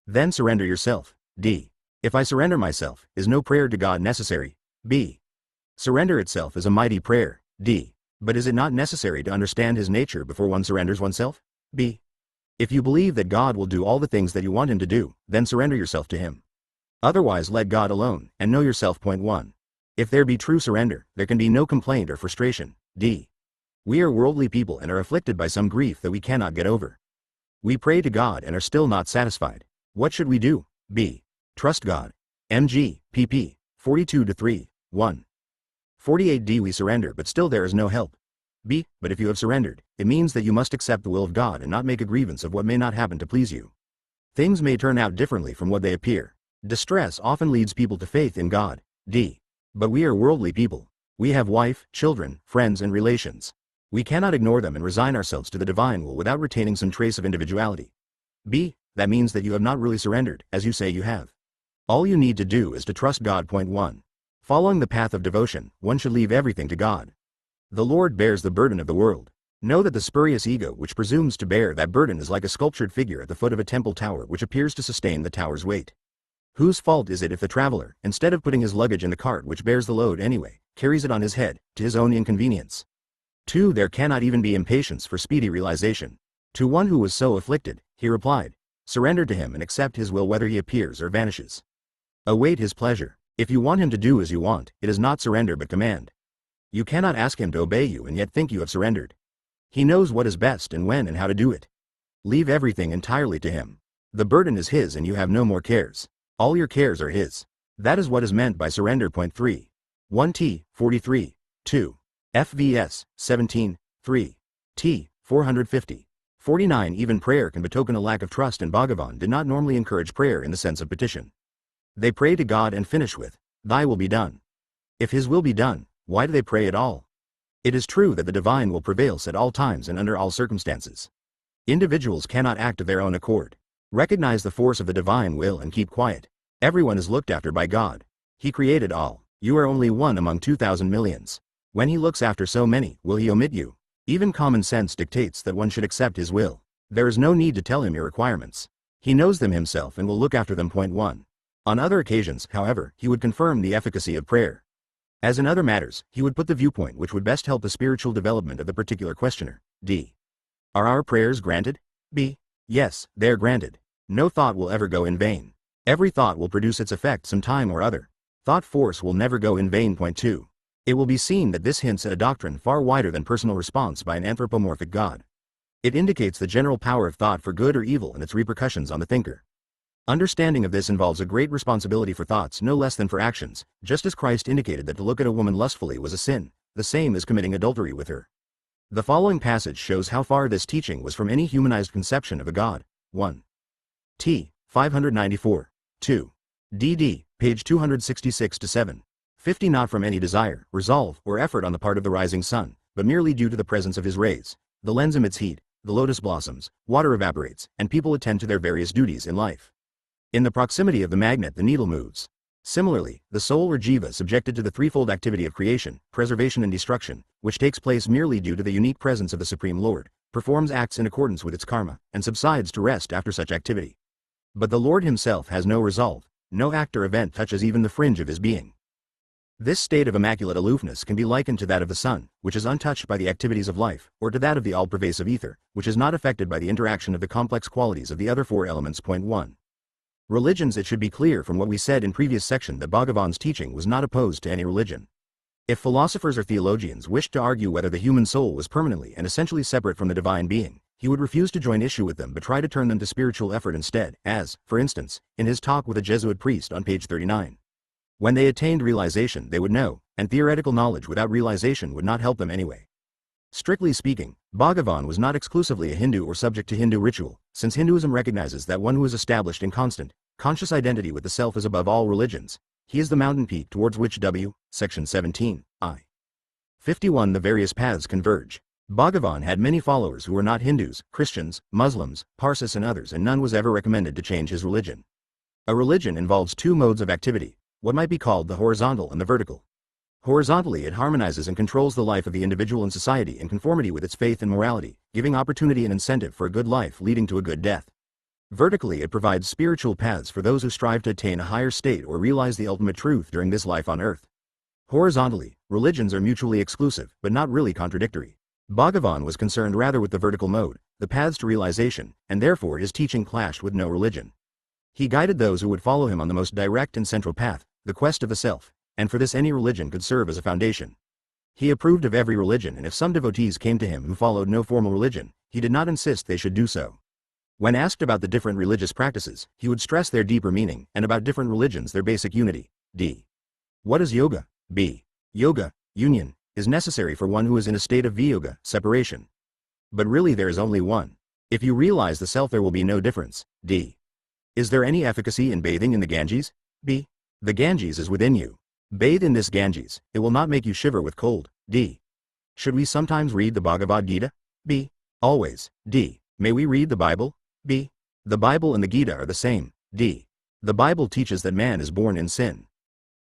Then surrender yourself. D. If I surrender myself, is no prayer to God necessary? B. Surrender itself is a mighty prayer. D. But is it not necessary to understand his nature before one surrenders oneself? B. If you believe that God will do all the things that you want him to do, then surrender yourself to him. Otherwise let God alone, and know yourself. Point 1. If there be true surrender, there can be no complaint or frustration. D. We are worldly people and are afflicted by some grief that we cannot get over. We pray to God and are still not satisfied. What should we do? B. Trust God. MG, pp. 42-3, 1. 48d. We surrender but still there is no help. B. But if you have surrendered, it means that you must accept the will of God and not make a grievance of what may not happen to please you. Things may turn out differently from what they appear. Distress often leads people to faith in God. D. But we are worldly people. We have wife, children, friends and relations. We cannot ignore them and resign ourselves to the divine will without retaining some trace of individuality. B. That means that you have not really surrendered, as you say you have. All you need to do is to trust God. Point 1. Following the path of devotion, one should leave everything to God. The Lord bears the burden of the world. Know that the spurious ego which presumes to bear that burden is like a sculptured figure at the foot of a temple tower which appears to sustain the tower's weight. Whose fault is it if the traveler, instead of putting his luggage in the cart which bears the load anyway, carries it on his head, to his own inconvenience? 2. There cannot even be impatience for speedy realization. To one who was so afflicted, he replied, surrender to him and accept his will whether he appears or vanishes. Await his pleasure. If you want him to do as you want, it is not surrender but command. You cannot ask him to obey you and yet think you have surrendered. He knows what is best and when and how to do it. Leave everything entirely to him. The burden is his and you have no more cares. All your cares are his. That is what is meant by surrender. Point 3. 1t. 43. 2. FVS. 17. 3. T. 450. 49. Even prayer can betoken a lack of trust, and Bhagavan did not normally encourage prayer in the sense of petition. They pray to God and finish with, Thy will be done. If His will be done, why do they pray at all? It is true that the divine will prevails at all times and under all circumstances. Individuals cannot act of their own accord. Recognize the force of the divine will and keep quiet. Everyone is looked after by God. He created all. You are only one among 2,000 millions. When He looks after so many, will He omit you? Even common sense dictates that one should accept His will. There is no need to tell Him your requirements. He knows them Himself and will look after them. Point 1. On other occasions, however, He would confirm the efficacy of prayer. As in other matters, He would put the viewpoint which would best help the spiritual development of the particular questioner. D. Are our prayers granted? B. Yes, they are granted. No thought will ever go in vain. Every thought will produce its effect some time or other. Thought force will never go in vain. Point 2. It will be seen that this hints at a doctrine far wider than personal response by an anthropomorphic God. It indicates the general power of thought for good or evil and its repercussions on the thinker. Understanding of this involves a great responsibility for thoughts no less than for actions, just as Christ indicated that to look at a woman lustfully was a sin, the same as committing adultery with her. The following passage shows how far this teaching was from any humanized conception of a God. 1. T. 594. 2. DD, page 266-7. 50. Not from any desire, resolve, or effort on the part of the rising sun, but merely due to the presence of his rays. The lens emits heat, the lotus blossoms, water evaporates, and people attend to their various duties in life. In the proximity of the magnet the needle moves. Similarly, the soul or jiva subjected to the threefold activity of creation, preservation and destruction, which takes place merely due to the unique presence of the Supreme Lord, performs acts in accordance with its karma, and subsides to rest after such activity. But the Lord Himself has no resolve, no act or event touches even the fringe of His being. This state of immaculate aloofness can be likened to that of the sun, which is untouched by the activities of life, or to that of the all-pervasive ether, which is not affected by the interaction of the complex qualities of the other four elements. 1. Religions. It should be clear from what we said in previous section that Bhagavan's teaching was not opposed to any religion. If philosophers or theologians wished to argue whether the human soul was permanently and essentially separate from the divine being, he would refuse to join issue with them but try to turn them to spiritual effort instead, as, for instance, in his talk with a Jesuit priest on page 39. When they attained realization they would know, and theoretical knowledge without realization would not help them anyway. Strictly speaking, Bhagavan was not exclusively a Hindu or subject to Hindu ritual, since Hinduism recognizes that one who is established in constant, conscious identity with the self is above all religions. He is the mountain peak towards which Section 17, I. 51. The various paths converge. Bhagavan had many followers who were not Hindus, Christians, Muslims, Parsis and others, and none was ever recommended to change his religion. A religion involves two modes of activity, what might be called the horizontal and the vertical. Horizontally, it harmonizes and controls the life of the individual and society in conformity with its faith and morality, giving opportunity and incentive for a good life leading to a good death. Vertically, it provides spiritual paths for those who strive to attain a higher state or realize the ultimate truth during this life on earth. Horizontally, religions are mutually exclusive, but not really contradictory. Bhagavan was concerned rather with the vertical mode, the paths to realization, and therefore his teaching clashed with no religion. He guided those who would follow him on the most direct and central path, the quest of the self, and for this any religion could serve as a foundation. He approved of every religion, and if some devotees came to him who followed no formal religion, he did not insist they should do so. When asked about the different religious practices, he would stress their deeper meaning, and about different religions their basic unity. D. What is yoga? B. Yoga, union, is necessary for one who is in a state of viyoga, separation. But really there is only one. If you realize the self there will be no difference. D. Is there any efficacy in bathing in the Ganges? B. The Ganges is within you. Bathe in this Ganges, it will not make you shiver with cold. D. Should we sometimes read the Bhagavad Gita? B. Always. D. May we read the Bible? B. The Bible and the Gita are the same. D. The Bible teaches that man is born in sin.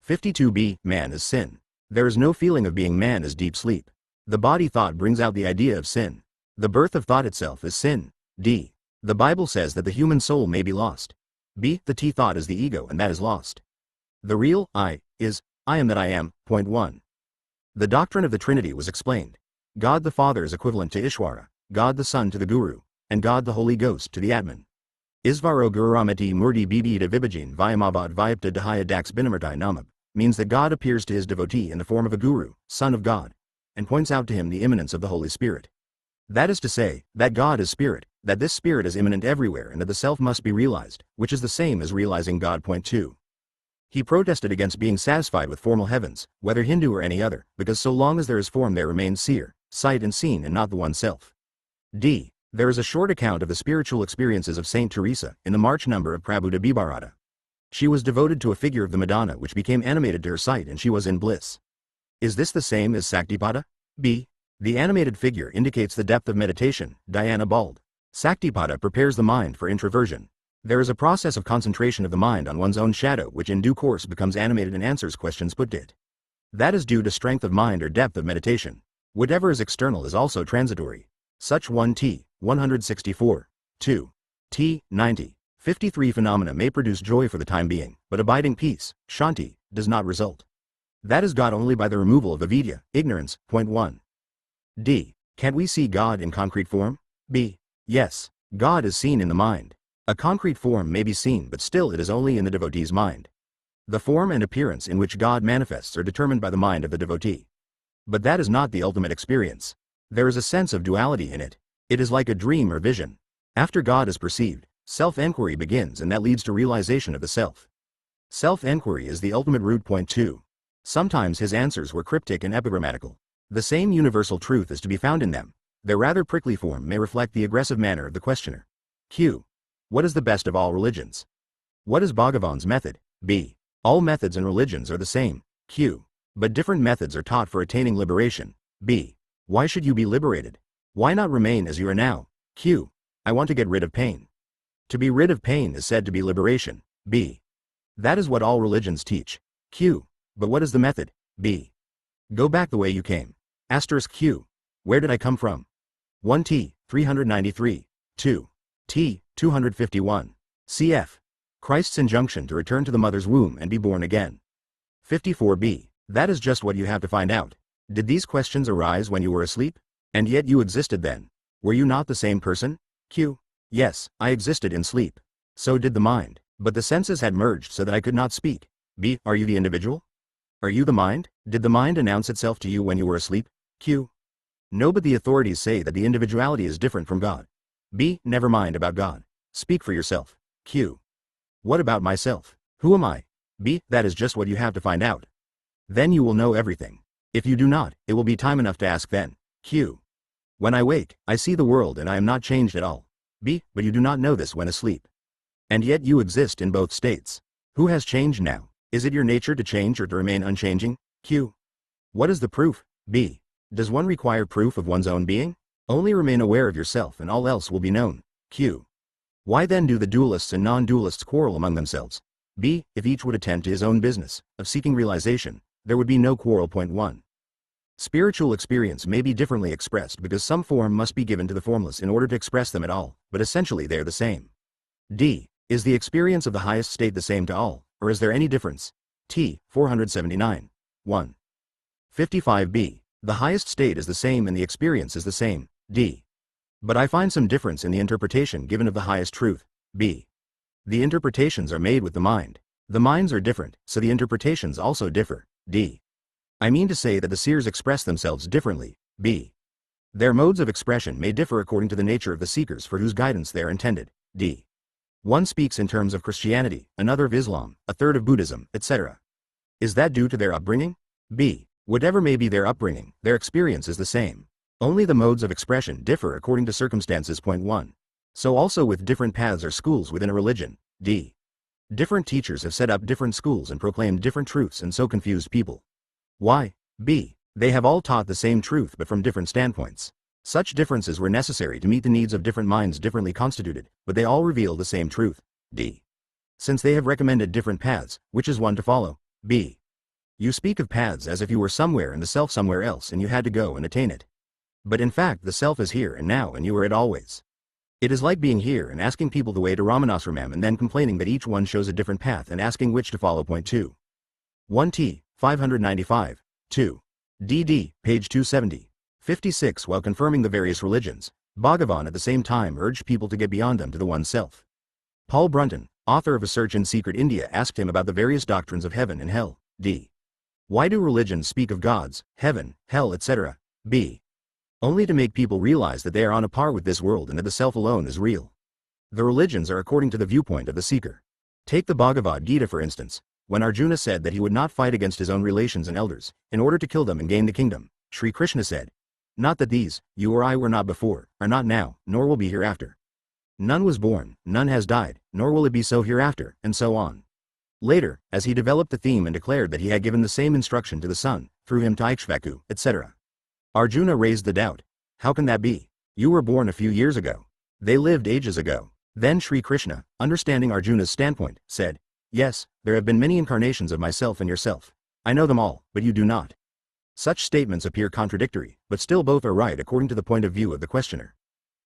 52b. Man is sin. There is no feeling of being man as deep sleep. The body thought brings out the idea of sin. The birth of thought itself is sin. D. The Bible says that the human soul may be lost. B. The thought is the ego and that is lost. The real I is, I am that I am. Point 1. The doctrine of the Trinity was explained. God the Father is equivalent to Ishwara, God the Son to the Guru, and God the Holy Ghost to the Atman. Isvaro Gururamati Murti Bibita Vibhajin Vyamavad Vyapta Dahaya Dax Binamartai Namab means that God appears to his devotee in the form of a Guru, Son of God, and points out to him the immanence of the Holy Spirit. That is to say, that God is Spirit, that this Spirit is immanent everywhere and that the Self must be realized, which is the same as realizing God. Point 2. He protested against being satisfied with formal heavens, whether Hindu or any other, because so long as there is form there remains seer, sight and seen and not the one self. D. There is a short account of the spiritual experiences of Saint Teresa in the March number of Prabhupada Bibarata. She was devoted to a figure of the Madonna which became animated to her sight and she was in bliss. Is this the same as Saktipada? B. The animated figure indicates the depth of meditation. Diana Bald. Saktipada prepares the mind for introversion. There is a process of concentration of the mind on one's own shadow which in due course becomes animated and answers questions put to it. That is due to strength of mind or depth of meditation. Whatever is external is also transitory. Such 1t. 164. 2. T. 90. 53 phenomena may produce joy for the time being, but abiding peace, shanti, does not result. That is God only by the removal of avidya, ignorance. Point 1. D. Can't we see God in concrete form? B. Yes. God is seen in the mind. A concrete form may be seen but still it is only in the devotee's mind. The form and appearance in which God manifests are determined by the mind of the devotee. But that is not the ultimate experience. There is a sense of duality in it. It is like a dream or vision. After God is perceived, self-enquiry begins and that leads to realization of the self. Self-enquiry is the ultimate root. Point 2. Sometimes his answers were cryptic and epigrammatical. The same universal truth is to be found in them. Their rather prickly form may reflect the aggressive manner of the questioner. Q. What is the best of all religions? What is Bhagavan's method? B. All methods and religions are the same. Q. But different methods are taught for attaining liberation. B. Why should you be liberated? Why not remain as you are now? Q. I want to get rid of pain. To be rid of pain is said to be liberation. B. That is what all religions teach. Q. But what is the method? B. Go back the way you came. Asterisk Q. Where did I come from? 1t. 393. 2. T. 251. Cf. Christ's injunction to return to the mother's womb and be born again. 54b. That is just what you have to find out. Did these questions arise when you were asleep? And yet you existed then. Were you not the same person? Q. Yes, I existed in sleep. So did the mind, but the senses had merged so that I could not speak. B. Are you the individual? Are you the mind? Did the mind announce itself to you when you were asleep? Q. No, but the authorities say that the individuality is different from God. B. Never mind about God. Speak for yourself. Q. What about myself? Who am I? B. That is just what you have to find out. Then you will know everything. If you do not, it will be time enough to ask then. Q. When I wake, I see the world and I am not changed at all. B. But you do not know this when asleep. And yet you exist in both states. Who has changed now? Is it your nature to change or to remain unchanging? Q. What is the proof? B. Does one require proof of one's own being? Only remain aware of yourself and all else will be known. Q. Why then do the dualists and non-dualists quarrel among themselves? B. If each would attend to his own business, of seeking realization, there would be no quarrel. Point 1. Spiritual experience may be differently expressed because some form must be given to the formless in order to express them at all, but essentially they are the same. D. Is the experience of the highest state the same to all, or is there any difference? T. 479. 1. 55b. The highest state is the same and the experience is the same. D. But I find some difference in the interpretation given of the highest truth. B. The interpretations are made with the mind. The minds are different, so the interpretations also differ. D. I mean to say that the seers express themselves differently. B. Their modes of expression may differ according to the nature of the seekers for whose guidance they are intended. D. One speaks in terms of Christianity, another of Islam, a third of Buddhism, etc. Is that due to their upbringing? B. Whatever may be their upbringing, their experience is the same. Only the modes of expression differ according to circumstances. Point 1. So also with different paths or schools within a religion. D. Different teachers have set up different schools and proclaimed different truths and so confused people. Why? B. They have all taught the same truth but from different standpoints. Such differences were necessary to meet the needs of different minds differently constituted, but they all reveal the same truth. D. Since they have recommended different paths, which is one to follow? B. You speak of paths as if you were somewhere and the self somewhere else and you had to go and attain it. But in fact the self is here and now and you are it always. It is like being here and asking people the way to Ramanasramam and then complaining that each one shows a different path and asking which to follow. Point 2. 1t. 595. 2. dd. Page 270. 56. While confirming the various religions, Bhagavan at the same time urged people to get beyond them to the one self. Paul Brunton, author of A Search in Secret India, asked him about the various doctrines of heaven and hell. D. Why do religions speak of gods, heaven, hell, etc.? B. Only to make people realize that they are on a par with this world and that the self alone is real. The religions are according to the viewpoint of the seeker. Take the Bhagavad Gita for instance. When Arjuna said that he would not fight against his own relations and elders, in order to kill them and gain the kingdom, Sri Krishna said, not that these, you or I were not before, are not now, nor will be hereafter. None was born, none has died, nor will it be so hereafter, and so on. Later, as he developed the theme and declared that he had given the same instruction to the son, through him to Ikshvaku, etc. Arjuna raised the doubt. How can that be? You were born a few years ago. They lived ages ago. Then Sri Krishna, understanding Arjuna's standpoint, said, yes, there have been many incarnations of myself and yourself. I know them all, but you do not. Such statements appear contradictory, but still both are right according to the point of view of the questioner.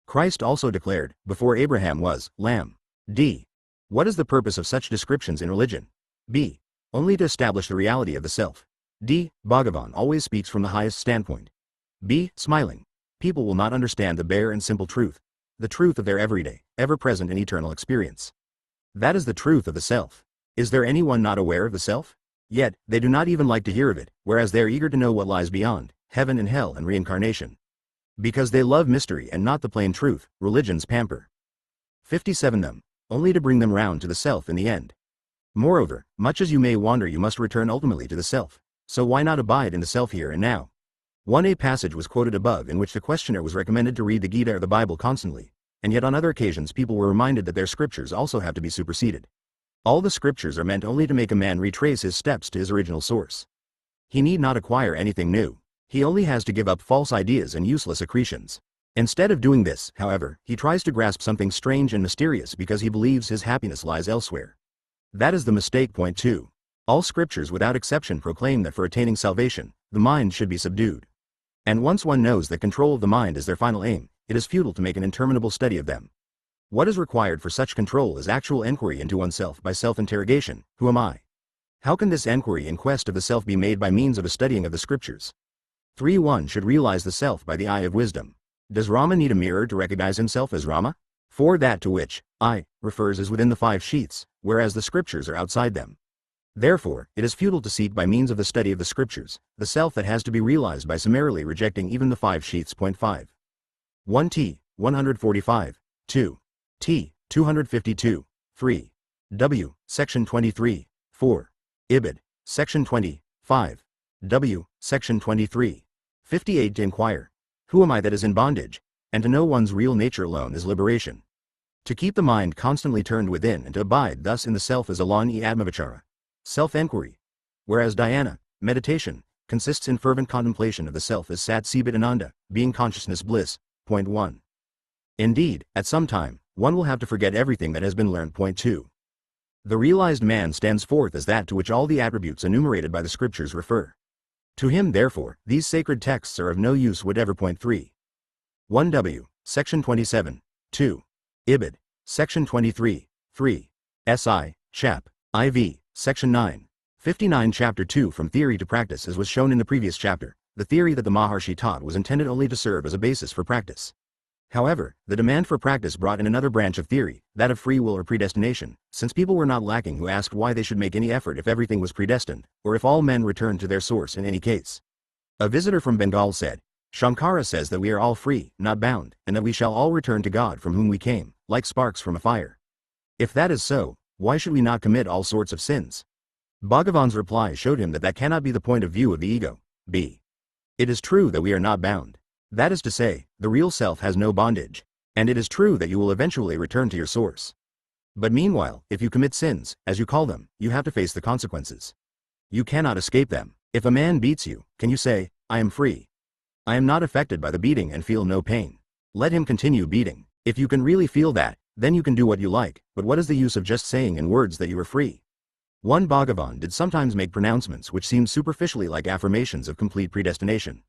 Christ also declared, before Abraham was, Lamb. D. What is the purpose of such descriptions in religion? B. Only to establish the reality of the self. D. Bhagavan always speaks from the highest standpoint. B. Smiling. People will not understand the bare and simple truth, the truth of their everyday, ever-present and eternal experience. That is the truth of the self. Is there anyone not aware of the self? Yet, they do not even like to hear of it, whereas they are eager to know what lies beyond, heaven and hell and reincarnation. Because they love mystery and not the plain truth, religions pamper. 57 them, only to bring them round to the self in the end. Moreover, much as you may wander you must return ultimately to the self, so why not abide in the self here and now? 1a passage was quoted above in which the questioner was recommended to read the Gita or the Bible constantly, and yet on other occasions people were reminded that their scriptures also have to be superseded. All the scriptures are meant only to make a man retrace his steps to his original source. He need not acquire anything new. He only has to give up false ideas and useless accretions. Instead of doing this, however, he tries to grasp something strange and mysterious because he believes his happiness lies elsewhere. That is the mistake. Point 2. All scriptures without exception proclaim that for attaining salvation, the mind should be subdued. And once one knows that control of the mind is their final aim, it is futile to make an interminable study of them. What is required for such control is actual enquiry into oneself by self-interrogation. Who am I? How can this enquiry in quest of the self be made by means of a studying of the scriptures? 3. One should realize the self by the eye of wisdom. Does Rama need a mirror to recognize himself as Rama? For that to which I refers is within the 5 sheaths, whereas the scriptures are outside them. Therefore, it is futile to seek by means of the study of the scriptures, the self that has to be realized by summarily rejecting even the 5 sheaths. 5. 1t. 145. 2. T. 252. 3. W. Section 23. 4. Ibid. Section 20. 5. W. Section 23. 58. To inquire, who am I that is in bondage? And to know one's real nature alone is liberation. To keep the mind constantly turned within and to abide thus in the self is alan-e atmavichara, self-enquiry. Whereas dhyana, meditation, consists in fervent contemplation of the self as sat sibit ananda, being consciousness bliss. 1. Indeed, at some time, one will have to forget everything that has been learned. 2. The realized man stands forth as that to which all the attributes enumerated by the scriptures refer. To him, therefore, these sacred texts are of no use whatever. 3. 1w. Section 27. 2. Ibid. Section 23. 3. SI, Chap. IV, Section 9. 59 Chapter 2 From Theory to Practice. As was shown in the previous chapter, the theory that the Maharshi taught was intended only to serve as a basis for practice. However, the demand for practice brought in another branch of theory, that of free will or predestination, since people were not lacking who asked why they should make any effort if everything was predestined, or if all men returned to their source in any case. A visitor from Bengal said, Shankara says that we are all free, not bound, and that we shall all return to God from whom we came, like sparks from a fire. If that is so, why should we not commit all sorts of sins? Bhagavan's reply showed him that that cannot be the point of view of the ego. B. It is true that we are not bound. That is to say, the real self has no bondage. And it is true that you will eventually return to your source. But meanwhile, if you commit sins, as you call them, you have to face the consequences. You cannot escape them. If a man beats you, can you say, I am free? I am not affected by the beating and feel no pain. Let him continue beating. If you can really feel that, then you can do what you like, but what is the use of just saying in words that you are free? One Bhagavan did sometimes make pronouncements which seemed superficially like affirmations of complete predestination.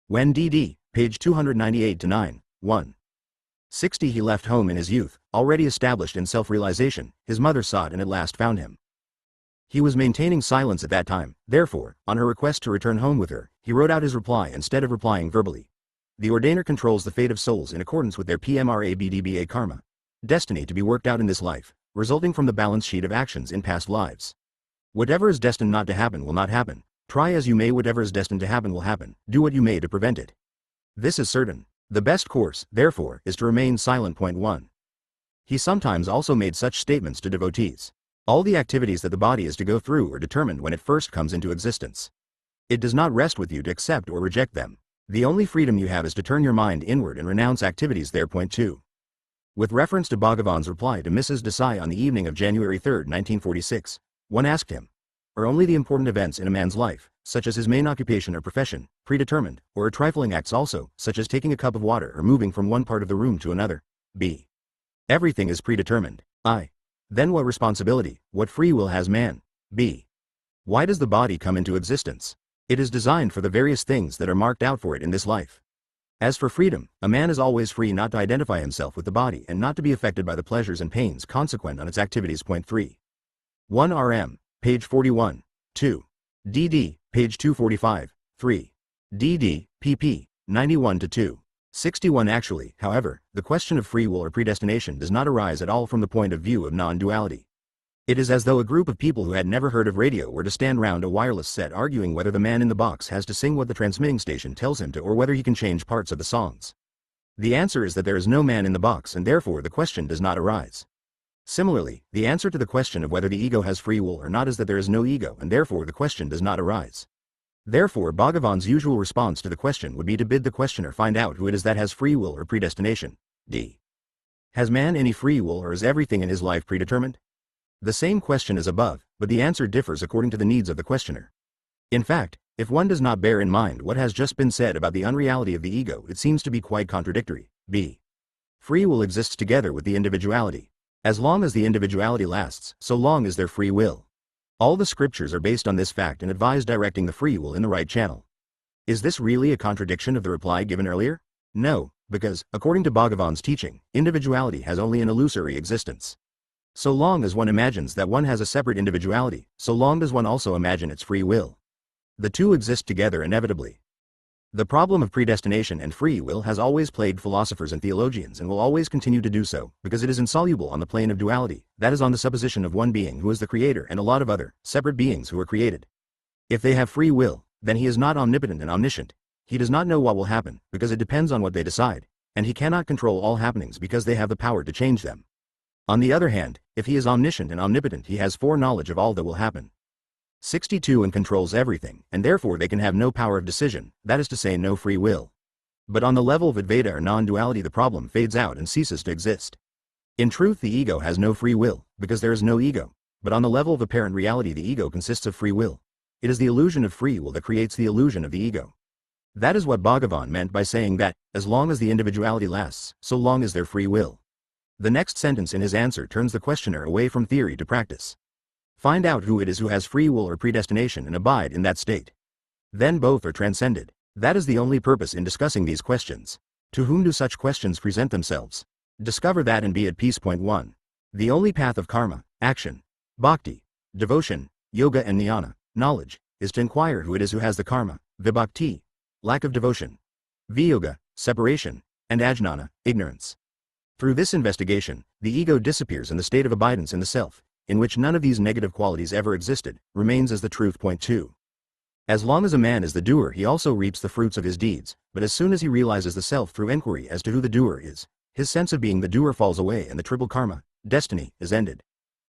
When dd. Page 298-9, 1. 60 he left home in his youth, already established in self-realization, his mother sought and at last found him. He was maintaining silence at that time, therefore, on her request to return home with her, he wrote out his reply instead of replying verbally. The ordainer controls the fate of souls in accordance with their PMRABDBA karma. Destiny to be worked out in this life, resulting from the balance sheet of actions in past lives. Whatever is destined not to happen will not happen. Try as you may, whatever is destined to happen will happen. Do what you may to prevent it. This is certain. The best course, therefore, is to remain silent. Point 1. He sometimes also made such statements to devotees. All the activities that the body is to go through are determined when it first comes into existence. It does not rest with you to accept or reject them. The only freedom you have is to turn your mind inward and renounce activities there. Point 2. With reference to Bhagavan's reply to Mrs. Desai on the evening of January 3, 1946, one asked him, are only the important events in a man's life, such as his main occupation or profession, predetermined, or are trifling acts also, such as taking a cup of water or moving from one part of the room to another? B. Everything is predetermined. I. Then what responsibility, what free will has man? B. Why does the body come into existence? It is designed for the various things that are marked out for it in this life. As for freedom, a man is always free not to identify himself with the body and not to be affected by the pleasures and pains consequent on its activities. Point 3. 1 RM, page 41, 2. DD, page 245, 3. DD, pp. 91-2. 61 Actually, however, the question of free will or predestination does not arise at all from the point of view of non-duality. It is as though a group of people who had never heard of radio were to stand round a wireless set arguing whether the man in the box has to sing what the transmitting station tells him to or whether he can change parts of the songs. The answer is that there is no man in the box and therefore the question does not arise. Similarly, the answer to the question of whether the ego has free will or not is that there is no ego and therefore the question does not arise. Therefore Bhagavan's usual response to the question would be to bid the questioner find out who it is that has free will or predestination. D. Has man any free will or is everything in his life predetermined? The same question is above, but the answer differs according to the needs of the questioner. In fact, if one does not bear in mind what has just been said about the unreality of the ego, it seems to be quite contradictory. B. Free will exists together with the individuality. As long as the individuality lasts, so long is there free will. All the scriptures are based on this fact and advise directing the free will in the right channel. Is this really a contradiction of the reply given earlier? No, because, according to Bhagavan's teaching, individuality has only an illusory existence. So long as one imagines that one has a separate individuality, so long does one also imagine its free will. The two exist together inevitably. The problem of predestination and free will has always plagued philosophers and theologians and will always continue to do so, because it is insoluble on the plane of duality, that is on the supposition of one being who is the creator and a lot of other, separate beings who are created. If they have free will, then he is not omnipotent and omniscient. He does not know what will happen, because it depends on what they decide, and he cannot control all happenings because they have the power to change them. On the other hand, if he is omniscient and omnipotent, he has foreknowledge of all that will happen. 62 And controls everything, and therefore they can have no power of decision, that is to say no free will. But on the level of Advaita or non-duality the problem fades out and ceases to exist. In truth the ego has no free will, because there is no ego, but on the level of apparent reality the ego consists of free will. It is the illusion of free will that creates the illusion of the ego. That is what Bhagavan meant by saying that, as long as the individuality lasts, so long is there free will. The next sentence in his answer turns the questioner away from theory to practice. Find out who it is who has free will or predestination and abide in that state. Then both are transcended. That is the only purpose in discussing these questions. To whom do such questions present themselves? Discover that and be at peace. Point 1. The only path of karma, action, bhakti, devotion, yoga and jnana, knowledge, is to inquire who it is who has the karma, vibhakti, lack of devotion, viyoga, separation, and ajnana, ignorance. Through this investigation, the ego disappears and the state of abidance in the self, in which none of these negative qualities ever existed, remains as the truth. Point 2. As long as a man is the doer, he also reaps the fruits of his deeds, but as soon as he realizes the self through inquiry as to who the doer is, his sense of being the doer falls away and the triple karma, destiny, is ended.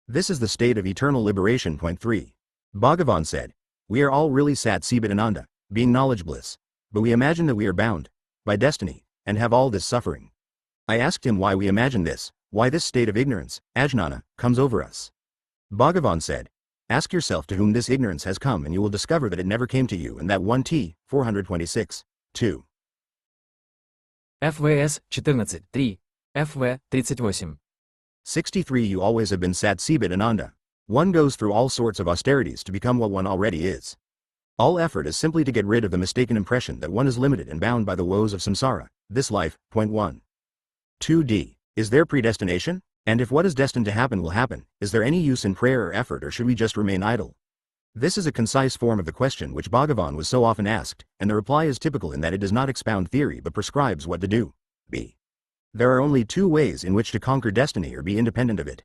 This is the state of eternal liberation. Point 3. Bhagavan said, "We are all really Sat Sibit Ananda, being knowledge bliss, but we imagine that we are bound by destiny and have all this suffering." I asked him why we imagine this, why this state of ignorance, ajnana, comes over us. Bhagavan said, "Ask yourself to whom this ignorance has come and you will discover that it never came to you," and that 1t, 426, 2. ФВС 14.3, ФВ 38. 63 You always have been Sat Sibit Ananda. One goes through all sorts of austerities to become what one already is. All effort is simply to get rid of the mistaken impression that one is limited and bound by the woes of samsara, this life. Point 1. 2d. Is there predestination? And if what is destined to happen will happen, is there any use in prayer or effort, or should we just remain idle? This is a concise form of the question which Bhagavan was so often asked, and the reply is typical in that it does not expound theory but prescribes what to do. b. There are only two ways in which to conquer destiny or be independent of it.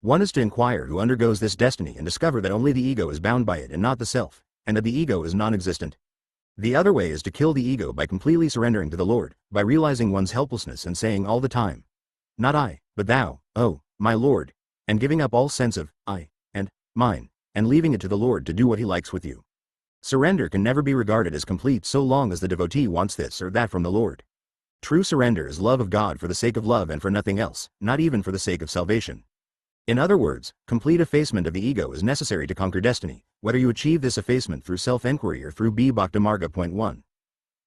One is to inquire who undergoes this destiny and discover that only the ego is bound by it and not the self, and that the ego is non-existent. The other way is to kill the ego by completely surrendering to the Lord, by realizing one's helplessness and saying all the time, "Not I, but thou, oh, my Lord," and giving up all sense of I and mine, and leaving it to the Lord to do what he likes with you. Surrender can never be regarded as complete so long as the devotee wants this or that from the Lord. True surrender is love of God for the sake of love and for nothing else, not even for the sake of salvation. In other words, complete effacement of the ego is necessary to conquer destiny, whether you achieve this effacement through self-enquiry or through Bhakti Marga. Point 1.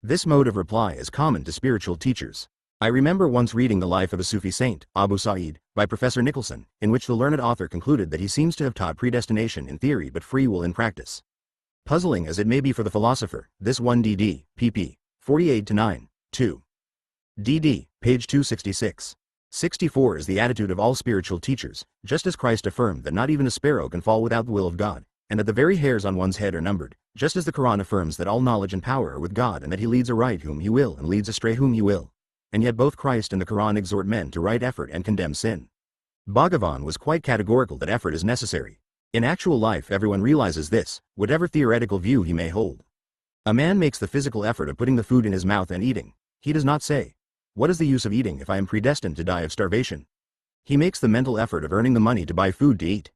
This mode of reply is common to spiritual teachers. I remember once reading the life of a Sufi saint, Abu Sa'id, by Professor Nicholson, in which the learned author concluded that he seems to have taught predestination in theory but free will in practice. Puzzling as it may be for the philosopher, this 1dd, pp. 48-9, 2. dd, page 266. 64 is the attitude of all spiritual teachers, just as Christ affirmed that not even a sparrow can fall without the will of God, and that the very hairs on one's head are numbered, just as the Quran affirms that all knowledge and power are with God and that he leads aright whom he will and leads astray whom he will. And yet both Christ and the Quran exhort men to right effort and condemn sin. Bhagavan was quite categorical that effort is necessary. In actual life everyone realizes this, whatever theoretical view he may hold. A man makes the physical effort of putting the food in his mouth and eating. He does not say, "What is the use of eating if I am predestined to die of starvation?" He makes the mental effort of earning the money to buy food to eat.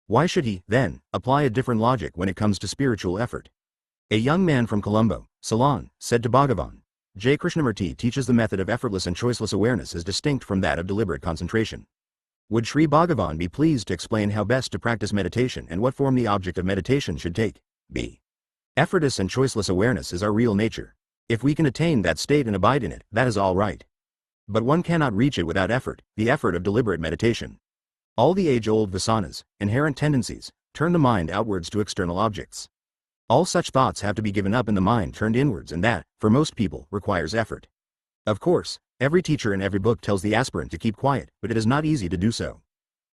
Why should he, then, apply a different logic when it comes to spiritual effort? A young man from Colombo, Ceylon, said to Bhagavan, J. Krishnamurti teaches the method of effortless and choiceless awareness as distinct from that of deliberate concentration. Would Sri Bhagavan be pleased to explain how best to practice meditation and what form the object of meditation should take? b. Effortless and choiceless awareness is our real nature. If we can attain that state and abide in it, that is all right. But one cannot reach it without effort, the effort of deliberate meditation. All the age-old vasanas, inherent tendencies, turn the mind outwards to external objects. All such thoughts have to be given up and the mind turned inwards, and that, for most people, requires effort. Of course, every teacher in every book tells the aspirant to keep quiet, but it is not easy to do so.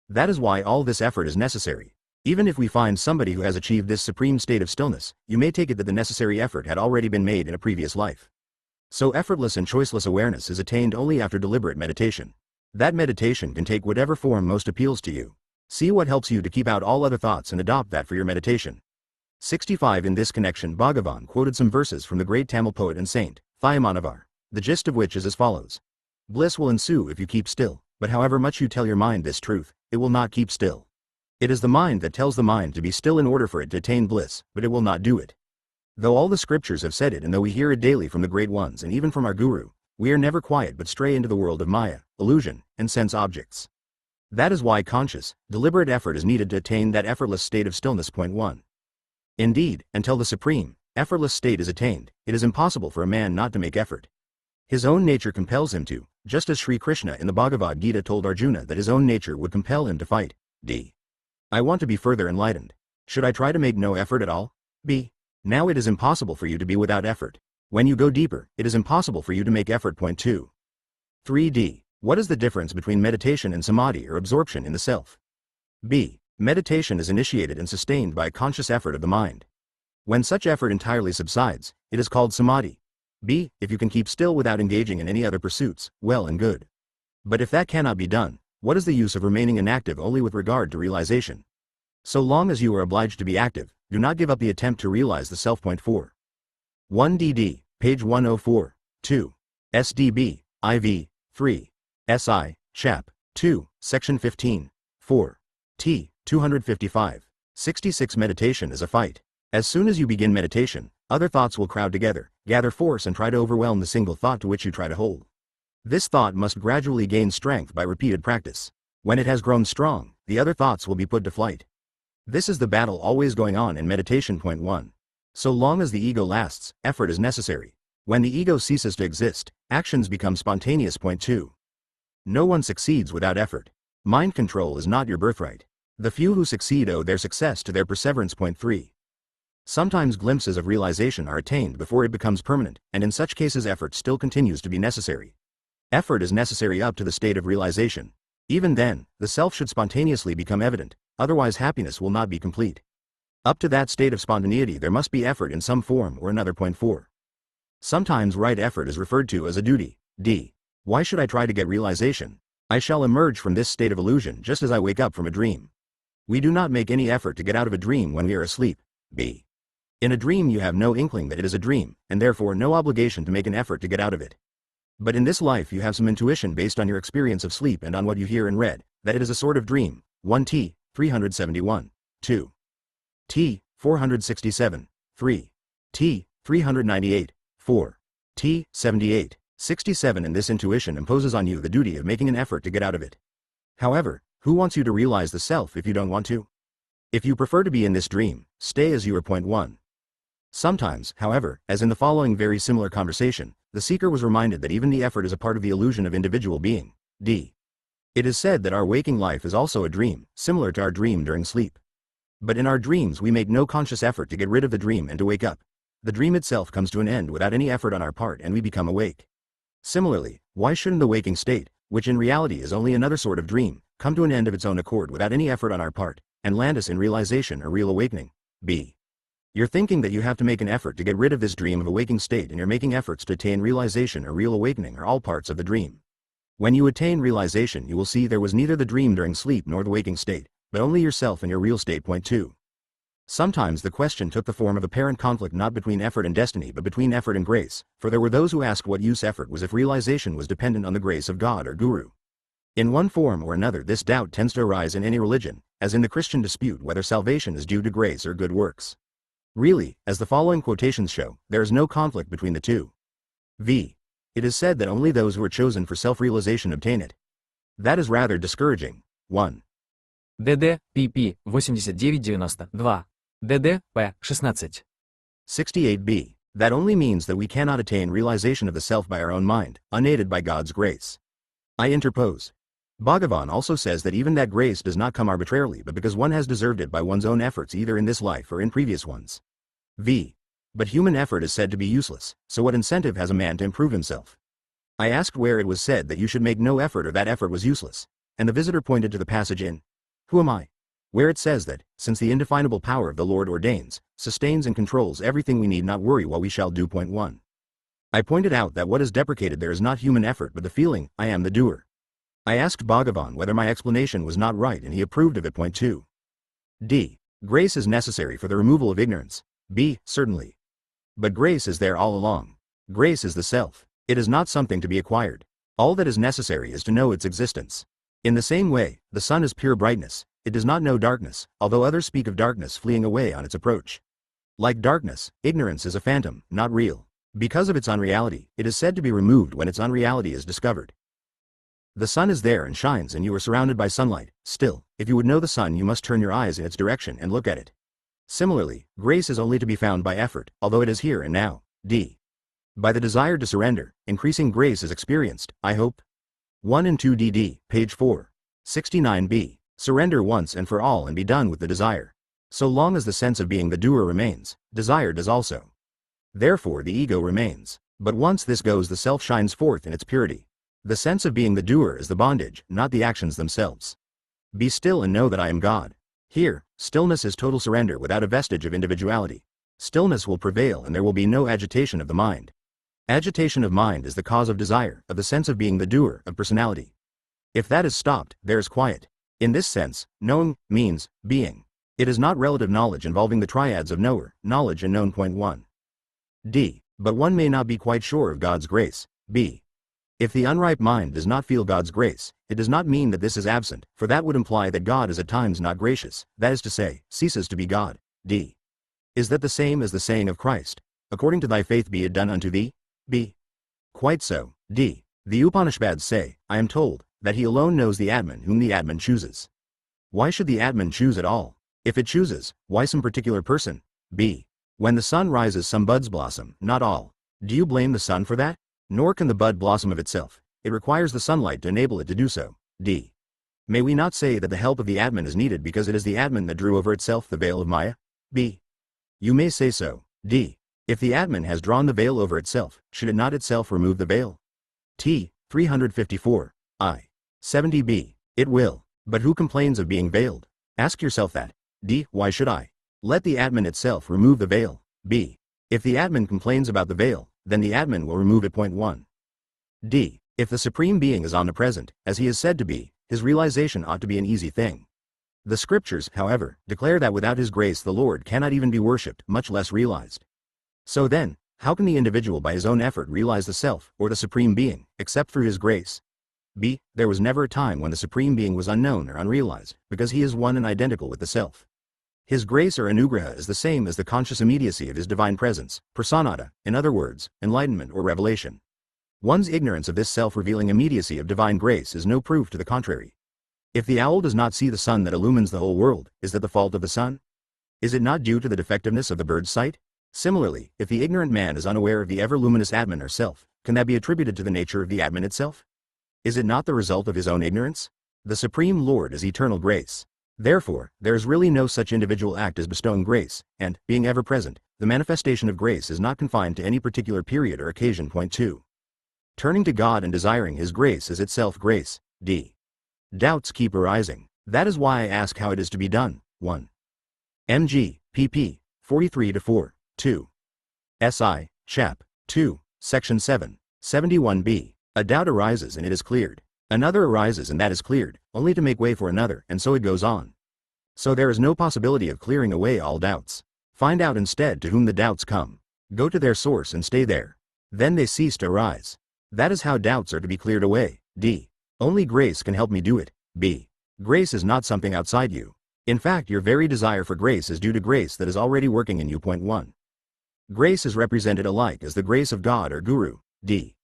That is why all this effort is necessary. Even if we find somebody who has achieved this supreme state of stillness, you may take it that the necessary effort had already been made in a previous life. So effortless and choiceless awareness is attained only after deliberate meditation. That meditation can take whatever form most appeals to you. See what helps you to keep out all other thoughts and adopt that for your meditation. 65 In this connection Bhagavan quoted some verses from the great Tamil poet and saint, Thayamanavar, the gist of which is as follows. Bliss will ensue if you keep still, but however much you tell your mind this truth, it will not keep still. It is the mind that tells the mind to be still in order for it to attain bliss, but it will not do it. Though all the scriptures have said it and though we hear it daily from the great ones and even from our guru, we are never quiet but stray into the world of Maya, illusion, and sense objects. That is why conscious, deliberate effort is needed to attain that effortless state of stillness. Point 1. Indeed, until the supreme, effortless state is attained, it is impossible for a man not to make effort. His own nature compels him to, just as Sri Krishna in the Bhagavad Gita told Arjuna that his own nature would compel him to fight. d. I want to be further enlightened. Should I try to make no effort at all? b. Now it is impossible for you to be without effort. When you go deeper, it is impossible for you to make effort. Point 2. 3d. What is the difference between meditation and samadhi or absorption in the self? B. Meditation is initiated and sustained by a conscious effort of the mind. When such effort entirely subsides, it is called samadhi. B. If you can keep still without engaging in any other pursuits, well and good. But if that cannot be done, what is the use of remaining inactive only with regard to realization? So long as you are obliged to be active, do not give up the attempt to realize the self. 4. 1dd, page 104, 2. SDB, IV, 3. SI, Chap. 2, Section 15, 4. T. 255. 66 Meditation is a fight. As soon as you begin meditation, other thoughts will crowd together, gather force and try to overwhelm the single thought to which you try to hold. This thought must gradually gain strength by repeated practice. When it has grown strong, the other thoughts will be put to flight. This is the battle always going on in meditation. 1. So long as the ego lasts, effort is necessary. When the ego ceases to exist, actions become spontaneous. 2. No one succeeds without effort. Mind control is not your birthright. The few who succeed owe their success to their perseverance. 3. Sometimes glimpses of realization are attained before it becomes permanent, and in such cases effort still continues to be necessary. Effort is necessary up to the state of realization. Even then, the self should spontaneously become evident, otherwise happiness will not be complete. Up to that state of spontaneity there must be effort in some form or another. 4. Sometimes right effort is referred to as a duty. D. Why should I try to get realization? I shall emerge from this state of illusion just as I wake up from a dream. We do not make any effort to get out of a dream when we are asleep. B. In a dream you have no inkling that it is a dream, and therefore no obligation to make an effort to get out of it. But in this life you have some intuition based on your experience of sleep and on what you hear and read, that it is a sort of dream. 1t. 371. 2. T. 467. 3. T. 398. 4. T. 78. 67 And this intuition imposes on you the duty of making an effort to get out of it. However, who wants you to realize the self if you don't want to? If you prefer to be in this dream, stay as you are. 1. Sometimes, however, as in the following very similar conversation, the seeker was reminded that even the effort is a part of the illusion of individual being. D. It is said that our waking life is also a dream, similar to our dream during sleep. But in our dreams we make no conscious effort to get rid of the dream and to wake up. The dream itself comes to an end without any effort on our part and we become awake. Similarly, why shouldn't the waking state, which in reality is only another sort of dream, come to an end of its own accord without any effort on our part, and land us in realization or real awakening? B. You're thinking that you have to make an effort to get rid of this dream of a waking state, and you're making efforts to attain realization or real awakening are all parts of the dream. When you attain realization you will see there was neither the dream during sleep nor the waking state, but only yourself in your real state. 2. Sometimes the question took the form of apparent conflict not between effort and destiny but between effort and grace, for there were those who asked what use effort was if realization was dependent on the grace of God or Guru. In one form or another this doubt tends to arise in any religion, as in the Christian dispute whether salvation is due to grace or good works. Really, as the following quotations show, there is no conflict between the two. V. It is said that only those who are chosen for self-realization obtain it. That is rather discouraging. 1. ДД, pp. 8992. ДД, P. 16. 68b. That only means that we cannot attain realization of the self by our own mind, unaided by God's grace. I interpose. Bhagavan also says that even that grace does not come arbitrarily but because one has deserved it by one's own efforts either in this life or in previous ones. V. But human effort is said to be useless, so what incentive has a man to improve himself? I asked where it was said that you should make no effort or that effort was useless, and the visitor pointed to the passage in Who Am I? Where it says that, since the indefinable power of the Lord ordains, sustains and controls everything we need not worry what we shall do. 1. I pointed out that what is deprecated there is not human effort but the feeling, I am the doer. I asked Bhagavan whether my explanation was not right and he approved of it. 2. D. Grace is necessary for the removal of ignorance. B. Certainly. But grace is there all along. Grace is the self. It is not something to be acquired. All that is necessary is to know its existence. In the same way, the sun is pure brightness. It does not know darkness, although others speak of darkness fleeing away on its approach. Like darkness, ignorance is a phantom, not real. Because of its unreality, it is said to be removed when its unreality is discovered. The sun is there and shines and you are surrounded by sunlight. Still, if you would know the sun you must turn your eyes in its direction and look at it. Similarly, grace is only to be found by effort, although it is here and now. D. By the desire to surrender, increasing grace is experienced, I hope. 1 and 2 dd, page 4. 69b. Surrender once and for all and be done with the desire. So long as the sense of being the doer remains, desire does also. Therefore the ego remains. But once this goes the self shines forth in its purity. The sense of being the doer is the bondage, not the actions themselves. Be still and know that I am God. Here, stillness is total surrender without a vestige of individuality. Stillness will prevail and there will be no agitation of the mind. Agitation of mind is the cause of desire, of the sense of being the doer, of personality. If that is stopped, there is quiet. In this sense, knowing means being. It is not relative knowledge involving the triads of knower, knowledge and known. 1. D. But one may not be quite sure of God's grace. B. If the unripe mind does not feel God's grace, it does not mean that this is absent, for that would imply that God is at times not gracious, that is to say, ceases to be God. D. Is that the same as the saying of Christ, according to thy faith be it done unto thee? B. Quite so. D. The Upanishads say, I am told, that he alone knows the Atman whom the Atman chooses. Why should the Atman choose at all? If it chooses, why some particular person? B. When the sun rises some buds blossom, not all. Do you blame the sun for that? Nor can the bud blossom of itself. It requires the sunlight to enable it to do so. D. May we not say that the help of the Atman is needed because it is the Atman that drew over itself the veil of Maya? B. You may say so. D. If the Atman has drawn the veil over itself, should it not itself remove the veil? T. 354. I. 70b. It will. But who complains of being veiled? Ask yourself that. D. Why should I? Let the Atman itself remove the veil. B. If the Atman complains about the veil, then the Atman will remove it. 1. D. If the Supreme Being is omnipresent, as he is said to be, his realization ought to be an easy thing. The scriptures, however, declare that without his grace the Lord cannot even be worshipped, much less realized. So then, how can the individual by his own effort realize the Self, or the Supreme Being, except through his grace? B. There was never a time when the Supreme Being was unknown or unrealized, because he is one and identical with the Self. His grace or anugraha is the same as the conscious immediacy of his divine presence, prasanada, in other words, enlightenment or revelation. One's ignorance of this self-revealing immediacy of divine grace is no proof to the contrary. If the owl does not see the sun that illumines the whole world, is that the fault of the sun? Is it not due to the defectiveness of the bird's sight? Similarly, if the ignorant man is unaware of the ever-luminous Atman or Self, can that be attributed to the nature of the Atman itself? Is it not the result of his own ignorance? The Supreme Lord is eternal grace. Therefore, there is really no such individual act as bestowing grace, and, being ever present, the manifestation of grace is not confined to any particular period or occasion. 2. Turning to God and desiring his grace is itself grace. D. Doubts keep arising. That is why I ask how it is to be done. 1. Mg, pp. 43-4, 2. Si, chap. 2, section 7, 71b. A doubt arises and it is cleared. Another arises and that is cleared, only to make way for another, and so it goes on. So there is no possibility of clearing away all doubts. Find out instead to whom the doubts come. Go to their source and stay there. Then they cease to arise. That is how doubts are to be cleared away. D. Only grace can help me do it. B. Grace is not something outside you. In fact, your very desire for grace is due to grace that is already working in you. 1. Grace is represented alike as the grace of God or Guru. D.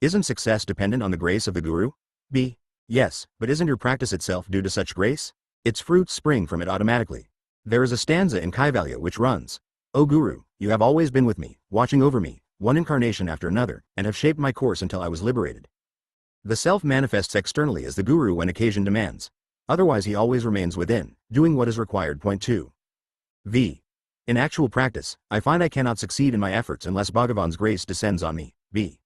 Isn't success dependent on the grace of the Guru? B. Yes, but isn't your practice itself due to such grace? Its fruits spring from it automatically. There is a stanza in Kaivalya which runs, O Guru, you have always been with me, watching over me, one incarnation after another, and have shaped my course until I was liberated. The Self manifests externally as the Guru when occasion demands. Otherwise he always remains within, doing what is required. 2. V. In actual practice, I find I cannot succeed in my efforts unless Bhagavan's grace descends on me. B.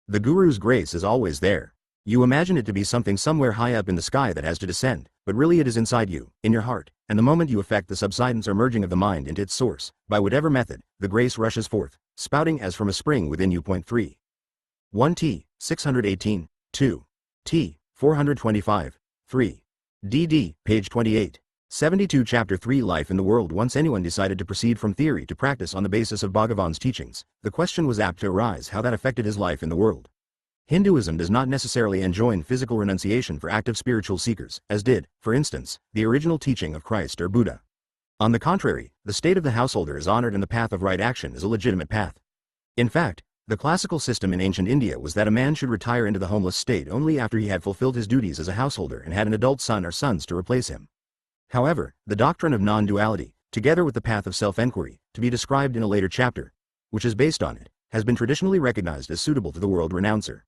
The Guru's grace is always there. You imagine it to be something somewhere high up in the sky that has to descend, but really it is inside you, in your heart, and the moment you effect the subsidence or merging of the mind into its source, by whatever method, the grace rushes forth, spouting as from a spring within you. 3. 1 T. 618, 2. T. 425, 3. DD, page 28. 72 Chapter 3 Life in the World. Once anyone decided to proceed from theory to practice on the basis of Bhagavan's teachings, the question was apt to arise how that affected his life in the world. Hinduism does not necessarily enjoin physical renunciation for active spiritual seekers, as did, for instance, the original teaching of Christ or Buddha. On the contrary, the state of the householder is honored and the path of right action is a legitimate path. In fact, the classical system in ancient India was that a man should retire into the homeless state only after he had fulfilled his duties as a householder and had an adult son or sons to replace him. However, the doctrine of non-duality, together with the path of self-enquiry, to be described in a later chapter, which is based on it, has been traditionally recognized as suitable to the world renouncer.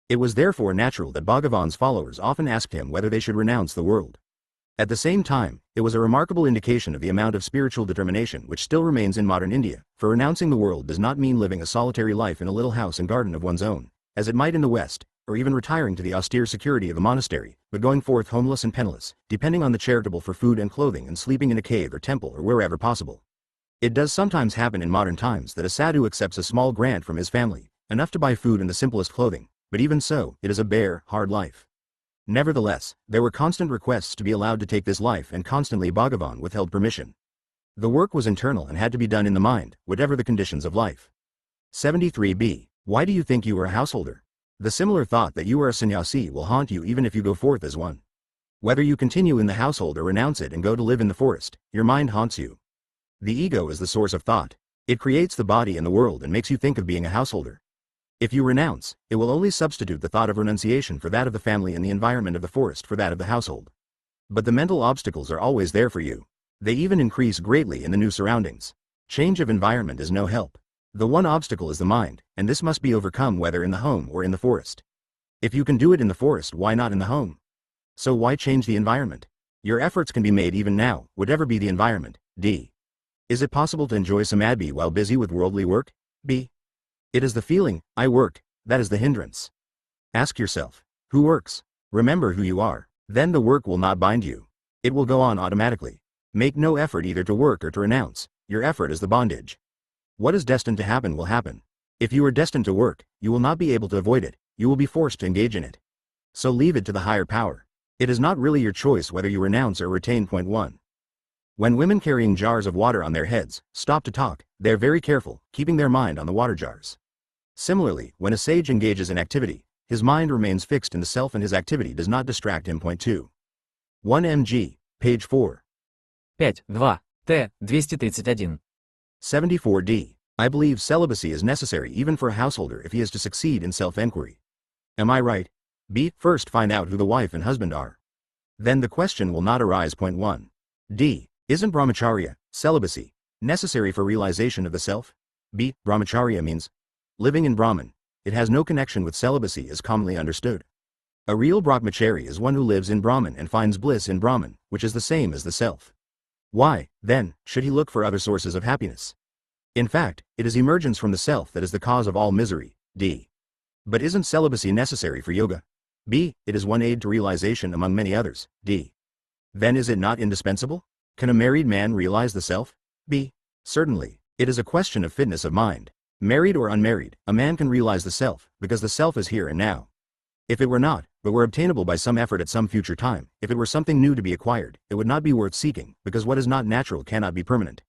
It was therefore natural that Bhagavan's followers often asked him whether they should renounce the world. At the same time, it was a remarkable indication of the amount of spiritual determination which still remains in modern India, for renouncing the world does not mean living a solitary life in a little house and garden of one's own, as it might in the West, or even retiring to the austere security of a monastery, but going forth homeless and penniless, depending on the charitable for food and clothing and sleeping in a cave or temple or wherever possible. It does sometimes happen in modern times that a sadhu accepts a small grant from his family, enough to buy food and the simplest clothing, but even so, it is a bare, hard life. Nevertheless, there were constant requests to be allowed to take this life, and constantly Bhagavan withheld permission. The work was internal and had to be done in the mind, whatever the conditions of life. 73b. Why do you think you are a householder? The similar thought that you are a sannyasi will haunt you even if you go forth as one. Whether you continue in the household or renounce it and go to live in the forest, your mind haunts you. The ego is the source of thought. It creates the body and the world and makes you think of being a householder. If you renounce, it will only substitute the thought of renunciation for that of the family and the environment of the forest for that of the household. But the mental obstacles are always there for you. They even increase greatly in the new surroundings. Change of environment is no help. The one obstacle is the mind, and this must be overcome whether in the home or in the forest. If you can do it in the forest, why not in the home? So why change the environment? Your efforts can be made even now, whatever be the environment. D. Is it possible to enjoy samadhi while busy with worldly work? B. It is the feeling, I work, that is the hindrance. Ask yourself, who works? Remember who you are. Then the work will not bind you. It will go on automatically. Make no effort either to work or to renounce. Your effort is the bondage. What is destined to happen will happen. If you are destined to work, you will not be able to avoid it. You will be forced to engage in it. So leave it to the higher power. It is not really your choice whether you renounce or retain. Point 1. When women carrying jars of water on their heads stop to talk, they are very careful, keeping their mind on the water jars. Similarly, when a sage engages in activity, his mind remains fixed in the self and his activity does not distract him. Point 2. 1 mg, page 4. 5.2. Т. 231. 74d. I believe celibacy is necessary even for a householder if he is to succeed in self-enquiry. Am I right? B. First find out who the wife and husband are. Then the question will not arise. Point 1. D. Isn't brahmacharya, celibacy, necessary for realization of the self? B. Brahmacharya means living in Brahman. It has no connection with celibacy as commonly understood. A real brahmachari is one who lives in Brahman and finds bliss in Brahman, which is the same as the self. Why, then, should he look for other sources of happiness? In fact, it is emergence from the self that is the cause of all misery. D. But isn't celibacy necessary for yoga? B. It is one aid to realization among many others. D. Then is it not indispensable? Can a married man realize the self? B. Certainly. It is a question of fitness of mind. Married or unmarried, a man can realize the self, because the self is here and now. If it were not, but were obtainable by some effort at some future time, if it were something new to be acquired, it would not be worth seeking, because what is not natural cannot be permanent.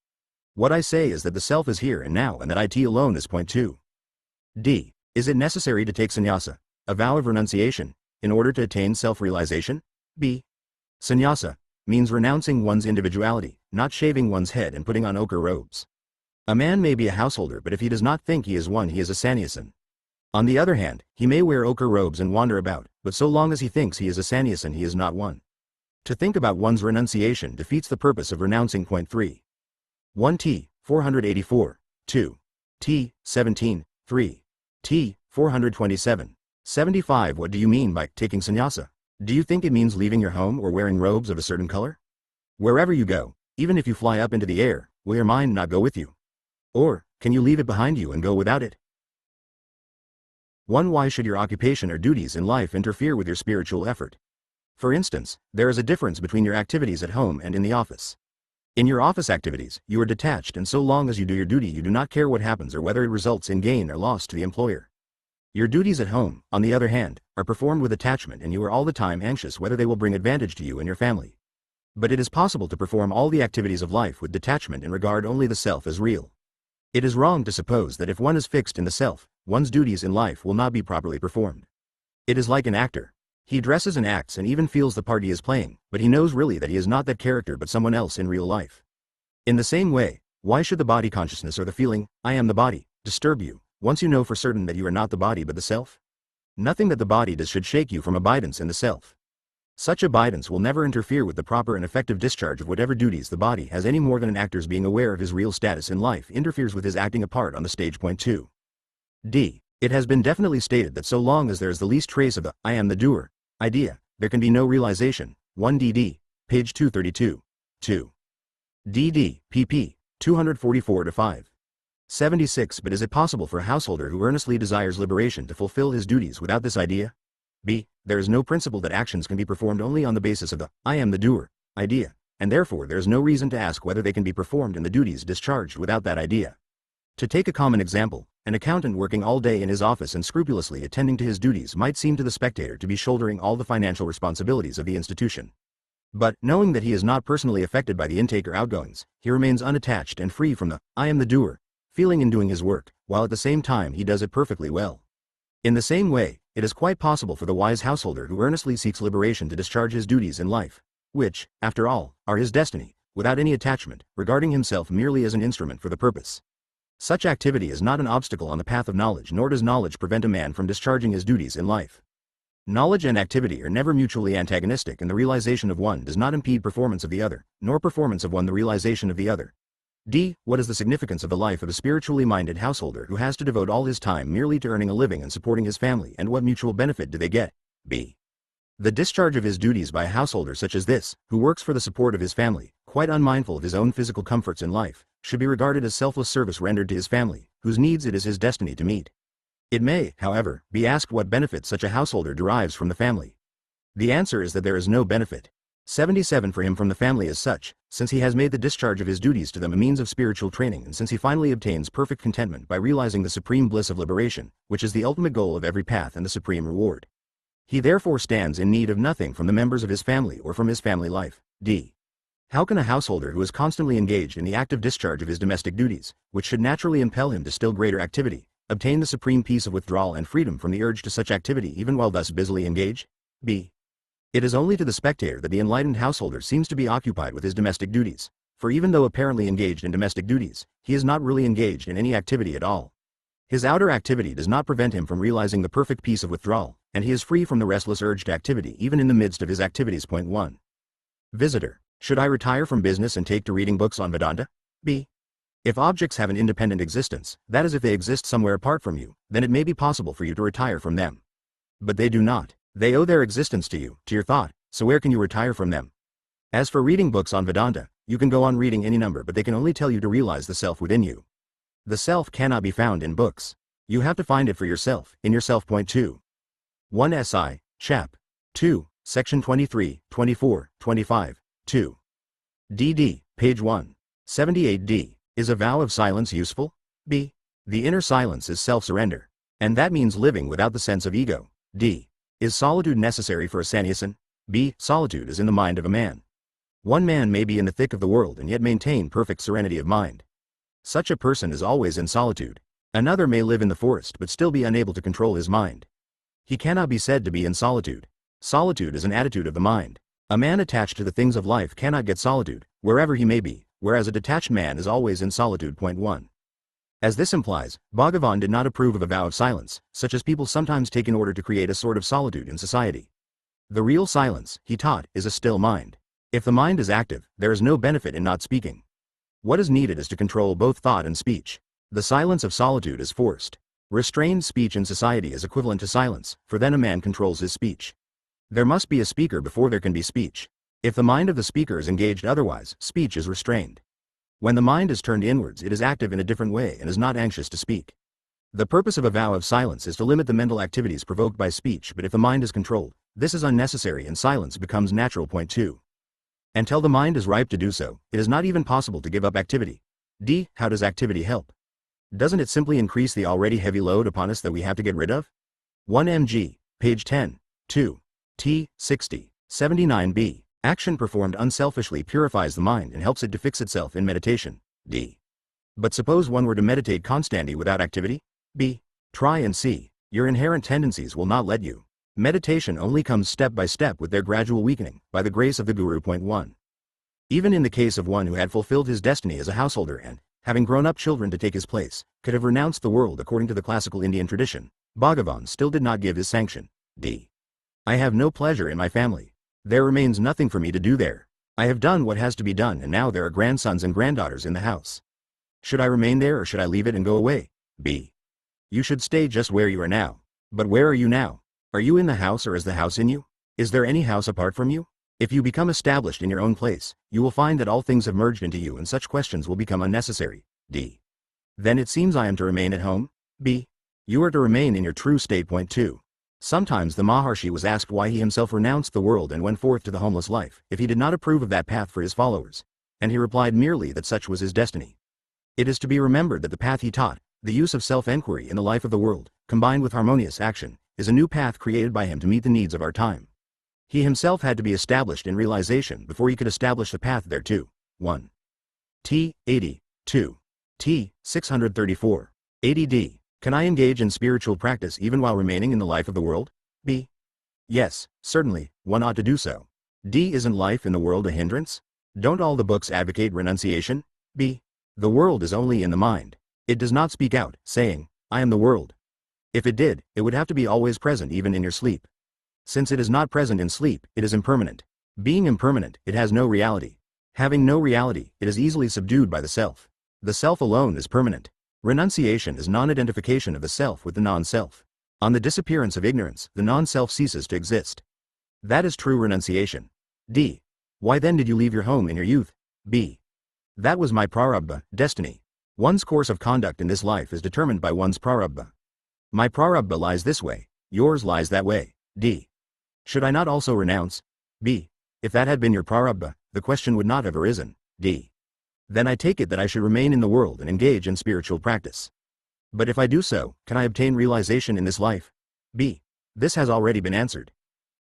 What I say is that the self is here and now and that it alone is. Point 2. D. Is it necessary to take sannyasa, a vow of renunciation, in order to attain self-realization? B. Sannyasa means renouncing one's individuality, not shaving one's head and putting on ochre robes. A man may be a householder, but if he does not think he is one, he is a sannyasin. On the other hand, he may wear ochre robes and wander about, but so long as he thinks he is a sannyasin, he is not one. To think about one's renunciation defeats the purpose of renouncing. Point 3. 1 T. 484. 2. T. 17. 3. T. 427. 75. What do you mean by taking sannyasa? Do you think it means leaving your home or wearing robes of a certain color? Wherever you go, even if you fly up into the air, will your mind not go with you? Or, can you leave it behind you and go without it? 1. Why should your occupation or duties in life interfere with your spiritual effort? For instance, there is a difference between your activities at home and in the office. In your office activities, you are detached, and so long as you do your duty, you do not care what happens or whether it results in gain or loss to the employer. Your duties at home, on the other hand, are performed with attachment, and you are all the time anxious whether they will bring advantage to you and your family. But it is possible to perform all the activities of life with detachment and regard only the self as real. It is wrong to suppose that if one is fixed in the self, one's duties in life will not be properly performed. It is like an actor. He dresses and acts and even feels the part he is playing, but he knows really that he is not that character but someone else in real life. In the same way, why should the body consciousness or the feeling, I am the body, disturb you, once you know for certain that you are not the body but the self? Nothing that the body does should shake you from abidance in the self. Such abidance will never interfere with the proper and effective discharge of whatever duties the body has, any more than an actor's being aware of his real status in life interferes with his acting a part on the stage. Point 2. D. It has been definitely stated that so long as there is the least trace of the I am the doer idea, there can be no realization. 1 DD, page 232. 2. DD, pp. 244-5. 76. But is it possible for a householder who earnestly desires liberation to fulfill his duties without this idea? B. There is no principle that actions can be performed only on the basis of the I am the doer idea, and therefore there is no reason to ask whether they can be performed and the duties discharged without that idea. To take a common example, an accountant working all day in his office and scrupulously attending to his duties might seem to the spectator to be shouldering all the financial responsibilities of the institution. But, knowing that he is not personally affected by the intake or outgoings, he remains unattached and free from the I am the doer feeling in doing his work, while at the same time he does it perfectly well. In the same way, it is quite possible for the wise householder who earnestly seeks liberation to discharge his duties in life, which, after all, are his destiny, without any attachment, regarding himself merely as an instrument for the purpose. Such activity is not an obstacle on the path of knowledge, nor does knowledge prevent a man from discharging his duties in life. Knowledge and activity are never mutually antagonistic, and the realization of one does not impede performance of the other, nor performance of one the realization of the other. D. What is the significance of the life of a spiritually minded householder who has to devote all his time merely to earning a living and supporting his family, and what mutual benefit do they get? B. The discharge of his duties by a householder such as this, who works for the support of his family, quite unmindful of his own physical comforts in life, should be regarded as selfless service rendered to his family, whose needs it is his destiny to meet. It may, however, be asked what benefit such a householder derives from the family. The answer is that there is no benefit. 77 for him from the family as such, since he has made the discharge of his duties to them a means of spiritual training, and since he finally obtains perfect contentment by realizing the supreme bliss of liberation, which is the ultimate goal of every path and the supreme reward. He therefore stands in need of nothing from the members of his family or from his family life. D. How can a householder who is constantly engaged in the active discharge of his domestic duties, which should naturally impel him to still greater activity, obtain the supreme peace of withdrawal and freedom from the urge to such activity even while thus busily engaged? B. It is only to the spectator that the enlightened householder seems to be occupied with his domestic duties, for even though apparently engaged in domestic duties, he is not really engaged in any activity at all. His outer activity does not prevent him from realizing the perfect peace of withdrawal, and he is free from the restless urge to activity even in the midst of his activities. 1. Visitor. Should I retire from business and take to reading books on Vedanta? B. If objects have an independent existence, that is if they exist somewhere apart from you, then it may be possible for you to retire from them. But they do not. They owe their existence to you, to your thought, so where can you retire from them? As for reading books on Vedanta, you can go on reading any number, but they can only tell you to realize the self within you. The self cannot be found in books. You have to find it for yourself, in yourself. 2. 1 SI, Chap. 2, Section 23, 24, 25, 2. DD, page 1. 78D. Is a vow of silence useful? B. The inner silence is self-surrender, and that means living without the sense of ego. D. Is solitude necessary for a sannyasin? B. Solitude is in the mind of a man. One man may be in the thick of the world and yet maintain perfect serenity of mind. Such a person is always in solitude. Another may live in the forest but still be unable to control his mind. He cannot be said to be in solitude. Solitude is an attitude of the mind. A man attached to the things of life cannot get solitude, wherever he may be, whereas a detached man is always in solitude. 1. As this implies, Bhagavan did not approve of a vow of silence, such as people sometimes take in order to create a sort of solitude in society. The real silence, he taught, is a still mind. If the mind is active, there is no benefit in not speaking. What is needed is to control both thought and speech. The silence of solitude is forced. Restrained speech in society is equivalent to silence, for then a man controls his speech. There must be a speaker before there can be speech. If the mind of the speaker is engaged otherwise, speech is restrained. When the mind is turned inwards, it is active in a different way and is not anxious to speak. The purpose of a vow of silence is to limit the mental activities provoked by speech, but if the mind is controlled, this is unnecessary and silence becomes natural. 2. Until the mind is ripe to do so, it is not even possible to give up activity. D. How does activity help? Doesn't it simply increase the already heavy load upon us that we have to get rid of? 1 mg, page 10, 2. T. 60, 79b. Action performed unselfishly purifies the mind and helps it to fix itself in meditation. D. But suppose one were to meditate constantly without activity? B. Try and see. Your inherent tendencies will not let you. Meditation only comes step by step with their gradual weakening, by the grace of the Guru. 1. Even in the case of one who had fulfilled his destiny as a householder and, having grown up children to take his place, could have renounced the world according to the classical Indian tradition, Bhagavan still did not give his sanction. D. I have no pleasure in my family. There remains nothing for me to do there. I have done what has to be done and now there are grandsons and granddaughters in the house. Should I remain there or should I leave it and go away? B. You should stay just where you are now. But where are you now? Are you in the house or is the house in you? Is there any house apart from you? If you become established in your own place, you will find that all things have merged into you and such questions will become unnecessary. D. Then it seems I am to remain at home? B. You are to remain in your true state. 2. Sometimes the Maharshi was asked why he himself renounced the world and went forth to the homeless life, if he did not approve of that path for his followers, and he replied merely that such was his destiny. It is to be remembered that the path he taught, the use of self-enquiry in the life of the world, combined with harmonious action, is a new path created by him to meet the needs of our time. He himself had to be established in realization before he could establish the path thereto. 1. T. 80. 2. T. 634. 80d. Can I engage in spiritual practice even while remaining in the life of the world? B. Yes, certainly, one ought to do so. D. Isn't life in the world a hindrance? Don't all the books advocate renunciation? B. The world is only in the mind. It does not speak out, saying, I am the world. If it did, it would have to be always present even in your sleep. Since it is not present in sleep, it is impermanent. Being impermanent, it has no reality. Having no reality, it is easily subdued by the self. The self alone is permanent. Renunciation is non-identification of the self with the non-self. On the disappearance of ignorance, the non-self ceases to exist. That is true renunciation. D. Why then did you leave your home in your youth? B. That was my prarabdha, destiny. One's course of conduct in this life is determined by one's prarabdha. My prarabdha lies this way, yours lies that way. D. Should I not also renounce? B. If that had been your prarabdha, the question would not have arisen. D. Then I take it that I should remain in the world and engage in spiritual practice. But if I do so, can I obtain realization in this life? B. This has already been answered.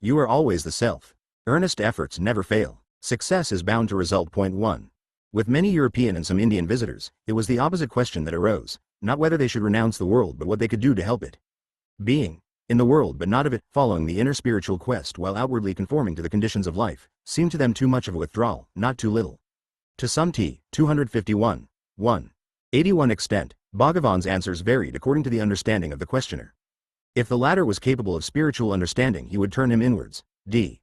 You are always the self. Earnest efforts never fail. Success is bound to result. Point 1. With many European and some Indian visitors, it was the opposite question that arose, not whether they should renounce the world but what they could do to help it. Being in the world but not of it, following the inner spiritual quest while outwardly conforming to the conditions of life, seemed to them too much of a withdrawal, not too little. To some T. 251. 1. 81 extent, Bhagavan's answers varied according to the understanding of the questioner. If the latter was capable of spiritual understanding, he would turn him inwards. D.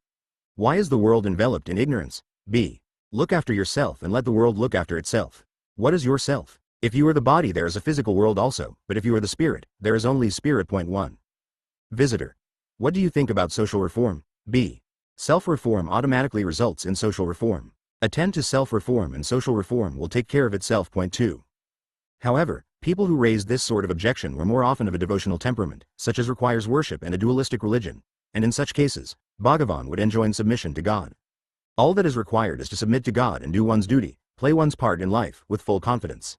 Why is the world enveloped in ignorance? B. Look after yourself and let the world look after itself. What is yourself? If you are the body, there is a physical world also, but if you are the spirit, there is only spirit. Point 1. Visitor. What do you think about social reform? B. Self-reform automatically results in social reform. Attend to self-reform and social reform will take care of itself. Point 2. However, people who raised this sort of objection were more often of a devotional temperament, such as requires worship and a dualistic religion, and in such cases, Bhagavan would enjoin submission to God. All that is required is to submit to God and do one's duty, play one's part in life with full confidence.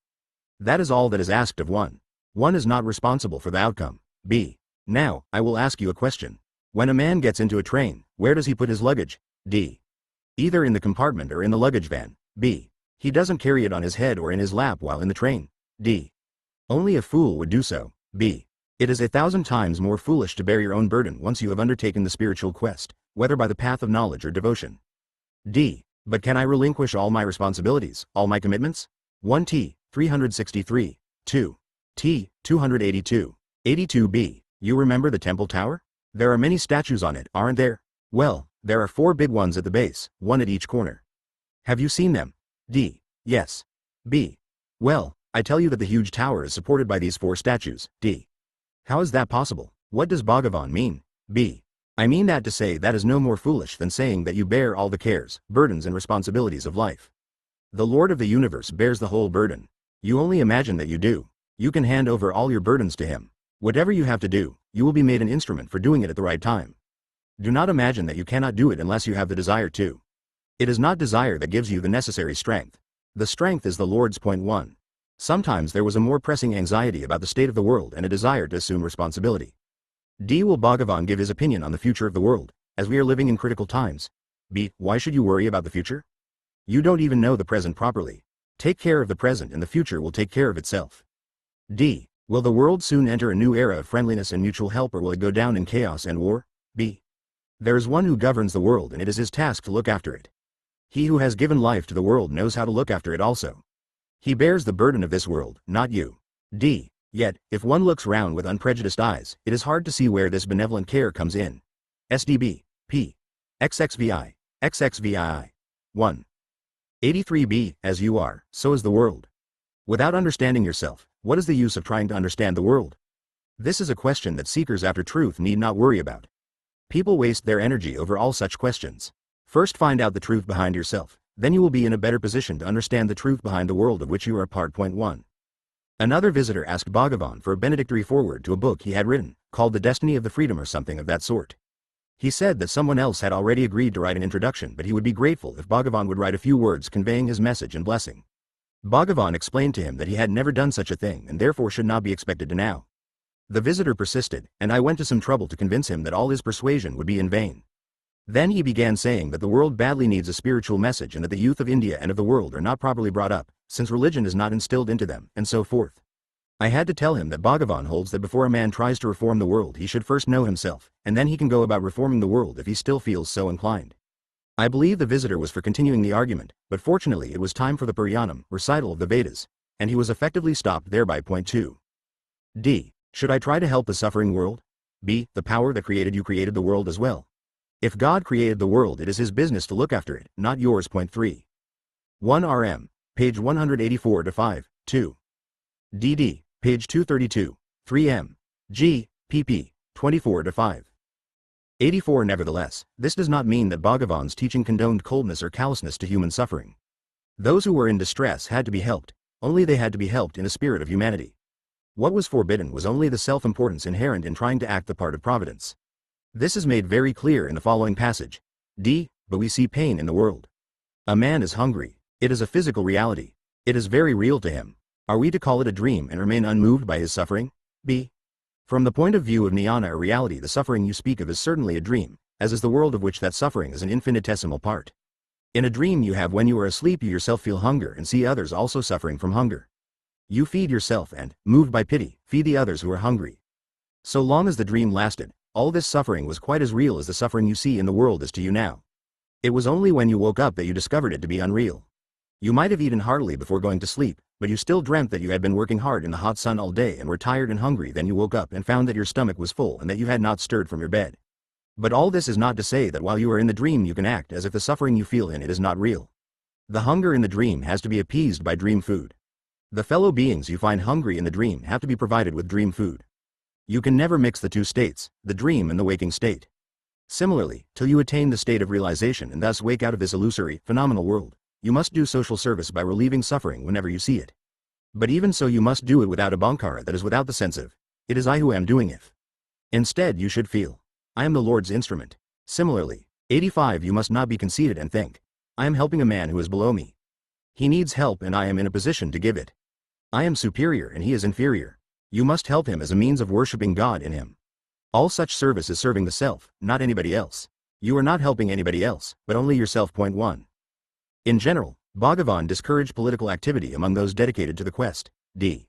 That is all that is asked of one. One is not responsible for the outcome. B. Now, I will ask you a question. When a man gets into a train, where does he put his luggage? D. Either in the compartment or in the luggage van. B. He doesn't carry it on his head or in his lap while in the train. D. Only a fool would do so. B. It is 1,000 times more foolish to bear your own burden once you have undertaken the spiritual quest, whether by the path of knowledge or devotion. D. But can I relinquish all my responsibilities, all my commitments? 1 T. 363. 2. T. 282. 82b. You remember the temple tower? There are many statues on it, aren't there? Well, there are 4 big ones at the base, one at each corner. Have you seen them? D. Yes. B. Well, I tell you that the huge tower is supported by these 4 statues. D. How is that possible? What does Bhagavan mean? B. I mean that to say that is no more foolish than saying that you bear all the cares, burdens and responsibilities of life. The Lord of the universe bears the whole burden. You only imagine that you do. You can hand over all your burdens to him. Whatever you have to do, you will be made an instrument for doing it at the right time. Do not imagine that you cannot do it unless you have the desire to. It is not desire that gives you the necessary strength. The strength is the Lord's. Point 1. Sometimes there was a more pressing anxiety about the state of the world and a desire to assume responsibility. D. Will Bhagavan give his opinion on the future of the world, as we are living in critical times? B. Why should you worry about the future? You don't even know the present properly. Take care of the present and the future will take care of itself. D. Will the world soon enter a new era of friendliness and mutual help, or will it go down in chaos and war? B. There is one who governs the world and it is his task to look after it. He who has given life to the world knows how to look after it also. He bears the burden of this world, not you. D. Yet, if one looks round with unprejudiced eyes, it is hard to see where this benevolent care comes in. SDB. P. XXVI. XXVII. 1. 83b. As you are, so is the world. Without understanding yourself, what is the use of trying to understand the world? This is a question that seekers after truth need not worry about. People waste their energy over all such questions. First find out the truth behind yourself, then you will be in a better position to understand the truth behind the world of which you are a part. Point 1. Another visitor asked Bhagavan for a benedictory foreword to a book he had written, called The Destiny of the Freedom or something of that sort. He said that someone else had already agreed to write an introduction, but he would be grateful if Bhagavan would write a few words conveying his message and blessing. Bhagavan explained to him that he had never done such a thing and therefore should not be expected to now. The visitor persisted, and I went to some trouble to convince him that all his persuasion would be in vain. Then he began saying that the world badly needs a spiritual message and that the youth of India and of the world are not properly brought up, since religion is not instilled into them, and so forth. I had to tell him that Bhagavan holds that before a man tries to reform the world he should first know himself, and then he can go about reforming the world if he still feels so inclined. I believe the visitor was for continuing the argument, but fortunately it was time for the Purayanam, recital of the Vedas, and he was effectively stopped there by point 2. D. Should I try to help the suffering world? B. The power that created you created the world as well. If God created the world, it is his business to look after it, not yours. Point 3. 1 RM, page 184 to 5, 2. DD, page 232, 3M, G, pp. 24 to 5. 84. Nevertheless, this does not mean that Bhagavan's teaching condoned coldness or callousness to human suffering. Those who were in distress had to be helped, only they had to be helped in a spirit of humanity. What was forbidden was only the self-importance inherent in trying to act the part of providence. This is made very clear in the following passage. D. But we see pain in the world. A man is hungry. It is a physical reality. It is very real to him. Are we to call it a dream and remain unmoved by his suffering? B. From the point of view of jnana or reality, the suffering you speak of is certainly a dream, as is the world of which that suffering is an infinitesimal part. In a dream you have when you are asleep you yourself feel hunger and see others also suffering from hunger. You feed yourself and, moved by pity, feed the others who are hungry. So long as the dream lasted, all this suffering was quite as real as the suffering you see in the world is to you now. It was only when you woke up that you discovered it to be unreal. You might have eaten heartily before going to sleep, but you still dreamt that you had been working hard in the hot sun all day and were tired and hungry. Then you woke up and found that your stomach was full and that you had not stirred from your bed. But all this is not to say that while you are in the dream you can act as if the suffering you feel in it is not real. The hunger in the dream has to be appeased by dream food. The fellow beings you find hungry in the dream have to be provided with dream food. You can never mix the two states, the dream and the waking state. Similarly, till you attain the state of realization and thus wake out of this illusory, phenomenal world, you must do social service by relieving suffering whenever you see it. But even so you must do it without a bhankara, that is without the sense of, it is I who am doing it. Instead you should feel, I am the Lord's instrument. Similarly, 85. You must not be conceited and think, I am helping a man who is below me. He needs help and I am in a position to give it. I am superior and he is inferior. You must help him as a means of worshipping God in him. All such service is serving the self, not anybody else. You are not helping anybody else, but only yourself. Point 1. In general, Bhagavan discouraged political activity among those dedicated to the quest. D.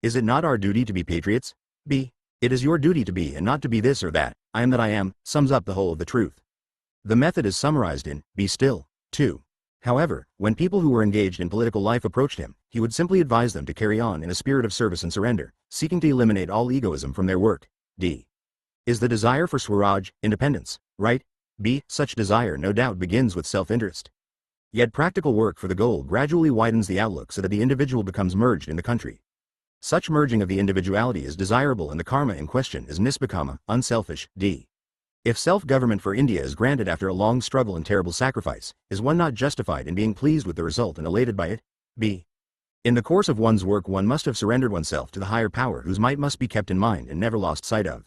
Is it not our duty to be patriots? B. It is your duty to be and not to be this or that. I am that I am, sums up the whole of the truth. The method is summarized in, be still. 2. However, when people who were engaged in political life approached him, he would simply advise them to carry on in a spirit of service and surrender, seeking to eliminate all egoism from their work. D. Is the desire for Swaraj, independence, right? B. Such desire no doubt begins with self-interest. Yet practical work for the goal gradually widens the outlook so that the individual becomes merged in the country. Such merging of the individuality is desirable and the karma in question is nispakama, unselfish. D. If self-government for India is granted after a long struggle and terrible sacrifice, is one not justified in being pleased with the result and elated by it? B. In the course of one's work one must have surrendered oneself to the higher power whose might must be kept in mind and never lost sight of.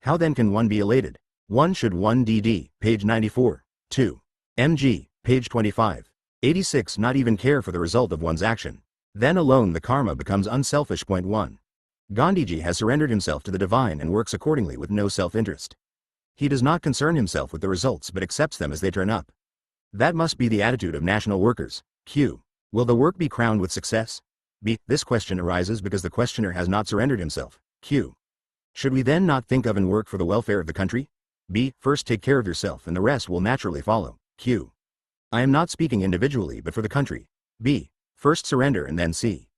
How then can one be elated? One should 1 DD, page 94, 2. MG, page 25, 86 not even care for the result of one's action. Then alone the karma becomes unselfish. Point 1. Gandhiji has surrendered himself to the divine and works accordingly with no self-interest. He does not concern himself with the results but accepts them as they turn up. That must be the attitude of national workers. Q. Will the work be crowned with success? B. This question arises because the questioner has not surrendered himself. Q. Should we then not think of and work for the welfare of the country? B. First take care of yourself and the rest will naturally follow. Q. I am not speaking individually but for the country. B. First surrender and then see.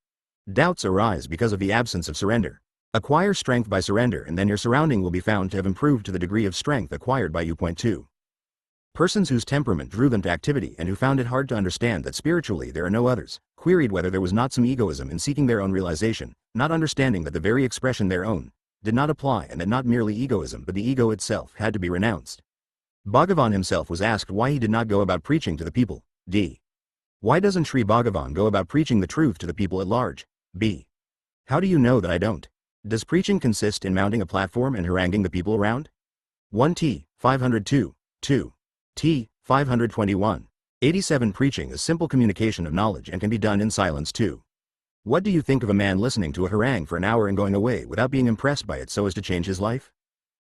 Doubts arise because of the absence of surrender. Acquire strength by surrender and then your surrounding will be found to have improved to the degree of strength acquired by you. Point 2. Persons whose temperament drew them to activity and who found it hard to understand that spiritually there are no others, queried whether there was not some egoism in seeking their own realization, not understanding that the very expression their own did not apply and that not merely egoism but the ego itself had to be renounced. Bhagavan himself was asked why he did not go about preaching to the people. D. Why doesn't Sri Bhagavan go about preaching the truth to the people at large? B. How do you know that I don't? Does preaching consist in mounting a platform and haranguing the people around? 1T, 502, 2. T, 521. 87 Preaching is simple communication of knowledge and can be done in silence too. What do you think of a man listening to a harangue for an hour and going away without being impressed by it so as to change his life?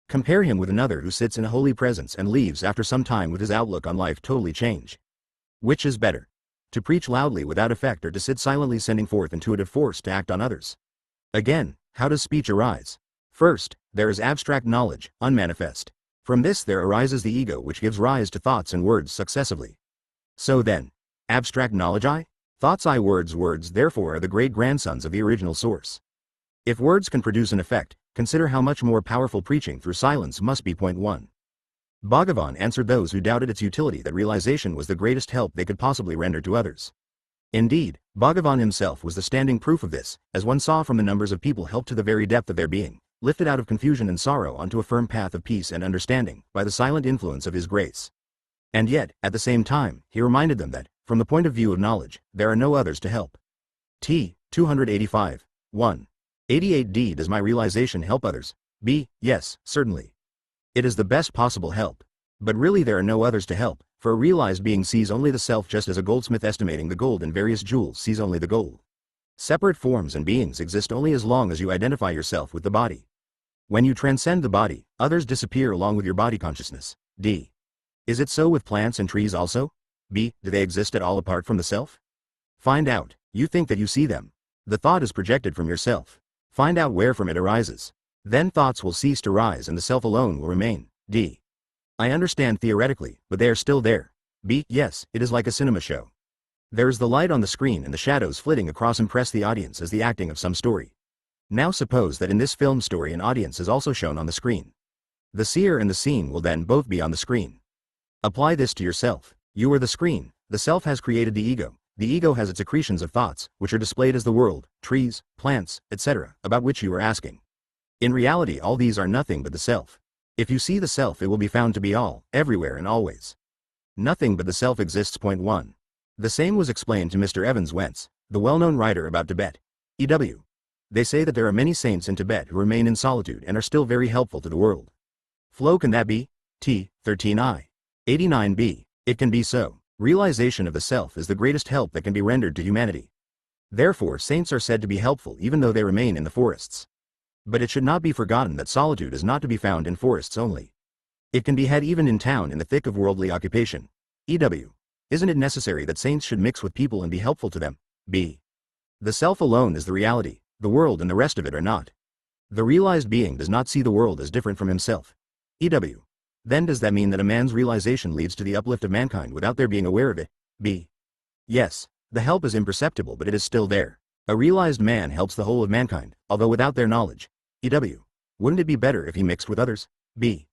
Compare him with another who sits in a holy presence and leaves after some time with his outlook on life totally changed. Which is better? To preach loudly without effect or to sit silently sending forth intuitive force to act on others? Again, how does speech arise? First, there is abstract knowledge, unmanifest. From this there arises the ego which gives rise to thoughts and words successively. So then, abstract knowledge I? Thoughts I words therefore are the great-grandsons of the original source. If words can produce an effect, consider how much more powerful preaching through silence must be. 1. Bhagavan answered those who doubted its utility that realization was the greatest help they could possibly render to others. Indeed, Bhagavan himself was the standing proof of this, as one saw from the numbers of people helped to the very depth of their being, lifted out of confusion and sorrow onto a firm path of peace and understanding, by the silent influence of his grace. And yet, at the same time, he reminded them that, from the point of view of knowledge, there are no others to help. T. 285. 1. 88D Does my realization help others? B. Yes, certainly. It is the best possible help. But really there are no others to help, for a realized being sees only the self just as a goldsmith estimating the gold in various jewels sees only the gold. Separate forms and beings exist only as long as you identify yourself with the body. When you transcend the body, others disappear along with your body consciousness. D. Is it so with plants and trees also? B. Do they exist at all apart from the self? Find out. You think that you see them. The thought is projected from yourself. Find out where from it arises. Then thoughts will cease to rise and the self alone will remain. D. I understand theoretically, but they are still there. B. Yes, it is like a cinema show. There is the light on the screen and the shadows flitting across impress the audience as the acting of some story. Now suppose that in this film story an audience is also shown on the screen. The seer and the scene will then both be on the screen. Apply this to yourself. You are the screen, the self has created the ego has its accretions of thoughts, which are displayed as the world, trees, plants, etc., about which you are asking. In reality all these are nothing but the self. If you see the self it will be found to be all, everywhere and always. Nothing but the self exists. 1. The same was explained to Mr. Evans Wentz, the well-known writer about Tibet. E.W. They say that there are many saints in Tibet who remain in solitude and are still very helpful to the world. Flow can that be? T. 13I. 89b. It can be so. Realization of the self is the greatest help that can be rendered to humanity. Therefore saints are said to be helpful even though they remain in the forests. But it should not be forgotten that solitude is not to be found in forests only. It can be had even in town in the thick of worldly occupation. E.W. Isn't it necessary that saints should mix with people and be helpful to them? B. The self alone is the reality, the world and the rest of it are not. The realized being does not see the world as different from himself. E.W. Then does that mean that a man's realization leads to the uplift of mankind without their being aware of it? B. Yes, the help is imperceptible but it is still there. A realized man helps the whole of mankind, although without their knowledge. E.W. Wouldn't it be better if he mixed with others? B.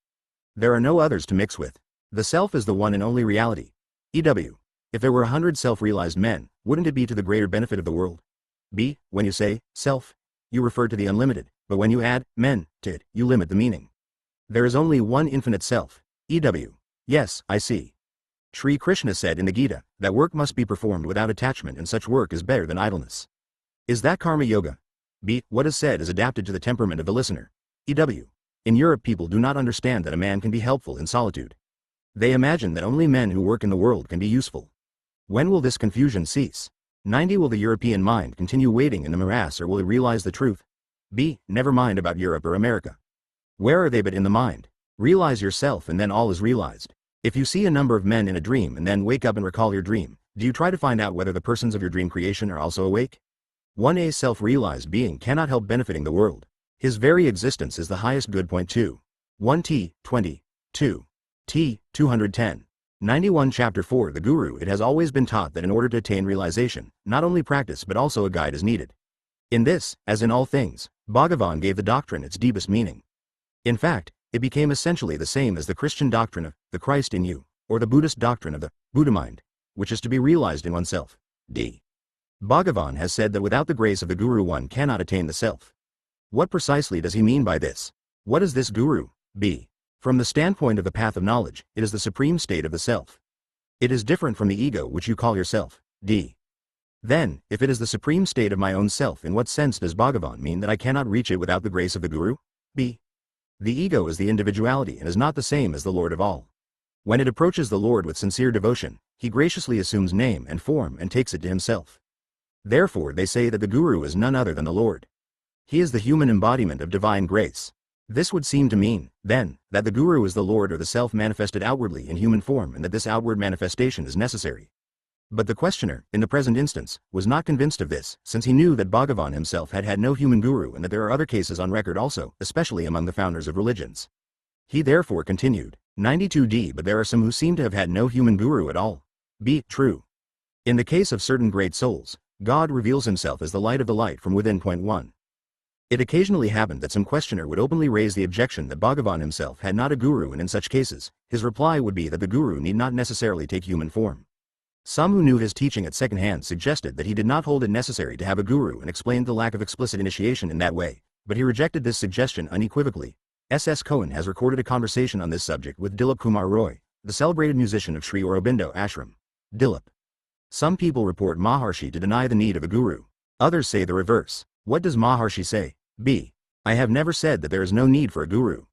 There are no others to mix with. The self is the one and only reality. E.W. If there were 100 self-realized men, wouldn't it be to the greater benefit of the world? B. When you say, self, you refer to the unlimited, but when you add, men, to it, you limit the meaning. There is only one infinite self. E.W. Yes, I see. Sri Krishna said in the Gita, that work must be performed without attachment and such work is better than idleness. Is that karma yoga? B. What is said is adapted to the temperament of the listener. E.W. In Europe people do not understand that a man can be helpful in solitude. They imagine that only men who work in the world can be useful. When will this confusion cease? 90 Will the European mind continue waiting in the morass or will it realize the truth? B. Never mind about Europe or America. Where are they but in the mind? Realize yourself and then all is realized. If you see a number of men in a dream and then wake up and recall your dream, do you try to find out whether the persons of your dream creation are also awake? 1A Self-realized being cannot help benefiting the world. His very existence is the highest good. 2. 1T. 20. 2. T. 210. 91 Chapter 4 The Guru It has always been taught that in order to attain realization, not only practice but also a guide is needed. In this, as in all things, Bhagavan gave the doctrine its deepest meaning. In fact, it became essentially the same as the Christian doctrine of the Christ in you, or the Buddhist doctrine of the Buddha mind, which is to be realized in oneself. D. Bhagavan has said that without the grace of the Guru one cannot attain the self. What precisely does he mean by this? What is this Guru? B. From the standpoint of the path of knowledge, it is the supreme state of the self. It is different from the ego which you call yourself. D. Then, if it is the supreme state of my own self, in what sense does Bhagavan mean that I cannot reach it without the grace of the Guru? B. The ego is the individuality and is not the same as the Lord of all. When it approaches the Lord with sincere devotion, he graciously assumes name and form and takes it to himself. Therefore they say that the Guru is none other than the Lord. He is the human embodiment of divine grace. This would seem to mean, then, that the Guru is the Lord or the self manifested outwardly in human form and that this outward manifestation is necessary. But the questioner, in the present instance, was not convinced of this, since he knew that Bhagavan himself had had no human guru and that there are other cases on record also, especially among the founders of religions. He therefore continued, 92d. But there are some who seem to have had no human guru at all. B. True. In the case of certain great souls, God reveals himself as the light of the light from within. 1. It occasionally happened that some questioner would openly raise the objection that Bhagavan himself had not a guru, and in such cases, his reply would be that the guru need not necessarily take human form. Some who knew his teaching at second hand suggested that he did not hold it necessary to have a guru and explained the lack of explicit initiation in that way, but he rejected this suggestion unequivocally. S.S. Cohen has recorded a conversation on this subject with Dilip Kumar Roy, the celebrated musician of Sri Aurobindo Ashram. Dilip. Some people report Maharshi to deny the need of a guru. Others say the reverse. What does Maharshi say? B. I have never said that there is no need for a guru.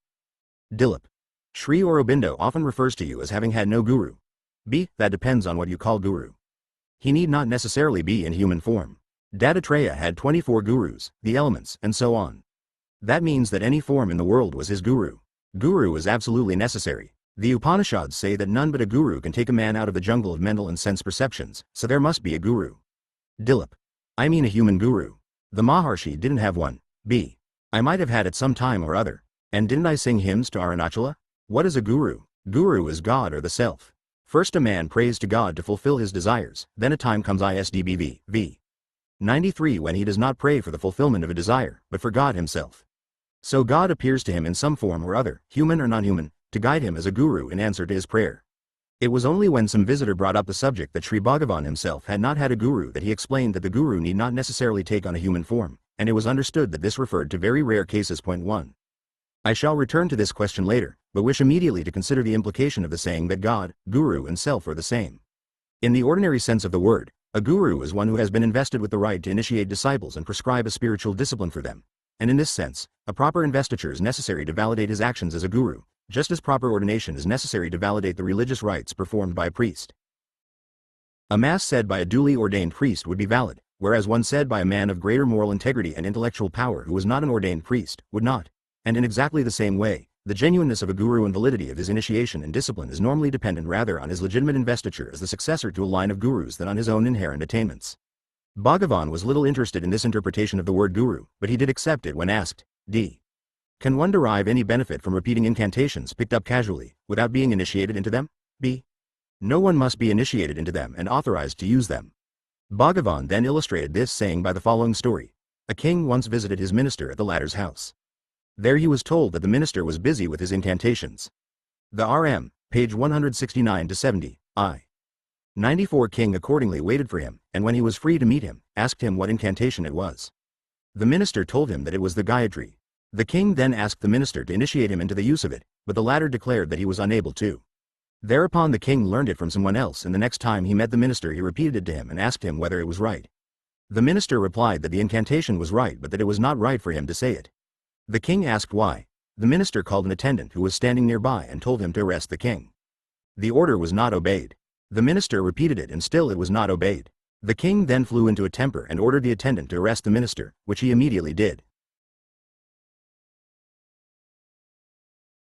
Dilip. Sri Aurobindo often refers to you as having had no guru. B. That depends on what you call guru. He need not necessarily be in human form. Dattatreya had 24 gurus, the elements, and so on. That means that any form in the world was his guru. Guru is absolutely necessary. The Upanishads say that none but a guru can take a man out of the jungle of mental and sense perceptions, so there must be a guru. Dilip. I mean a human guru. The Maharshi didn't have one. B. I might have had at some time or other. And didn't I sing hymns to Arunachala? What is a guru? Guru is God or the self. First a man prays to God to fulfill his desires, then a time comes ISDBV, v. 93 when he does not pray for the fulfillment of a desire, but for God himself. So God appears to him in some form or other, human or non-human, to guide him as a guru in answer to his prayer. It was only when some visitor brought up the subject that Sri Bhagavan himself had not had a guru that he explained that the guru need not necessarily take on a human form, and it was understood that this referred to very rare cases. 1. I shall return to this question later, but wish immediately to consider the implication of the saying that God, Guru and self are the same. In the ordinary sense of the word, a guru is one who has been invested with the right to initiate disciples and prescribe a spiritual discipline for them, and in this sense, a proper investiture is necessary to validate his actions as a guru, just as proper ordination is necessary to validate the religious rites performed by a priest. A mass said by a duly ordained priest would be valid, whereas one said by a man of greater moral integrity and intellectual power who was not an ordained priest would not. And in exactly the same way, the genuineness of a guru and validity of his initiation and discipline is normally dependent rather on his legitimate investiture as the successor to a line of gurus than on his own inherent attainments. Bhagavan was little interested in this interpretation of the word guru, but he did accept it when asked, D. Can one derive any benefit from repeating incantations picked up casually, without being initiated into them? B. No one must be initiated into them and authorized to use them. Bhagavan then illustrated this saying by the following story. A king once visited his minister at the latter's house. There he was told that the minister was busy with his incantations. The RM, page 169-70, I. 94 King accordingly waited for him, and when he was free to meet him, asked him what incantation it was. The minister told him that it was the Gayatri. The king then asked the minister to initiate him into the use of it, but the latter declared that he was unable to. Thereupon the king learned it from someone else, and the next time he met the minister he repeated it to him and asked him whether it was right. The minister replied that the incantation was right but that it was not right for him to say it. The king asked why. The minister called an attendant who was standing nearby and told him to arrest the king. The order was not obeyed. The minister repeated it and still it was not obeyed. The king then flew into a temper and ordered the attendant to arrest the minister, which he immediately did.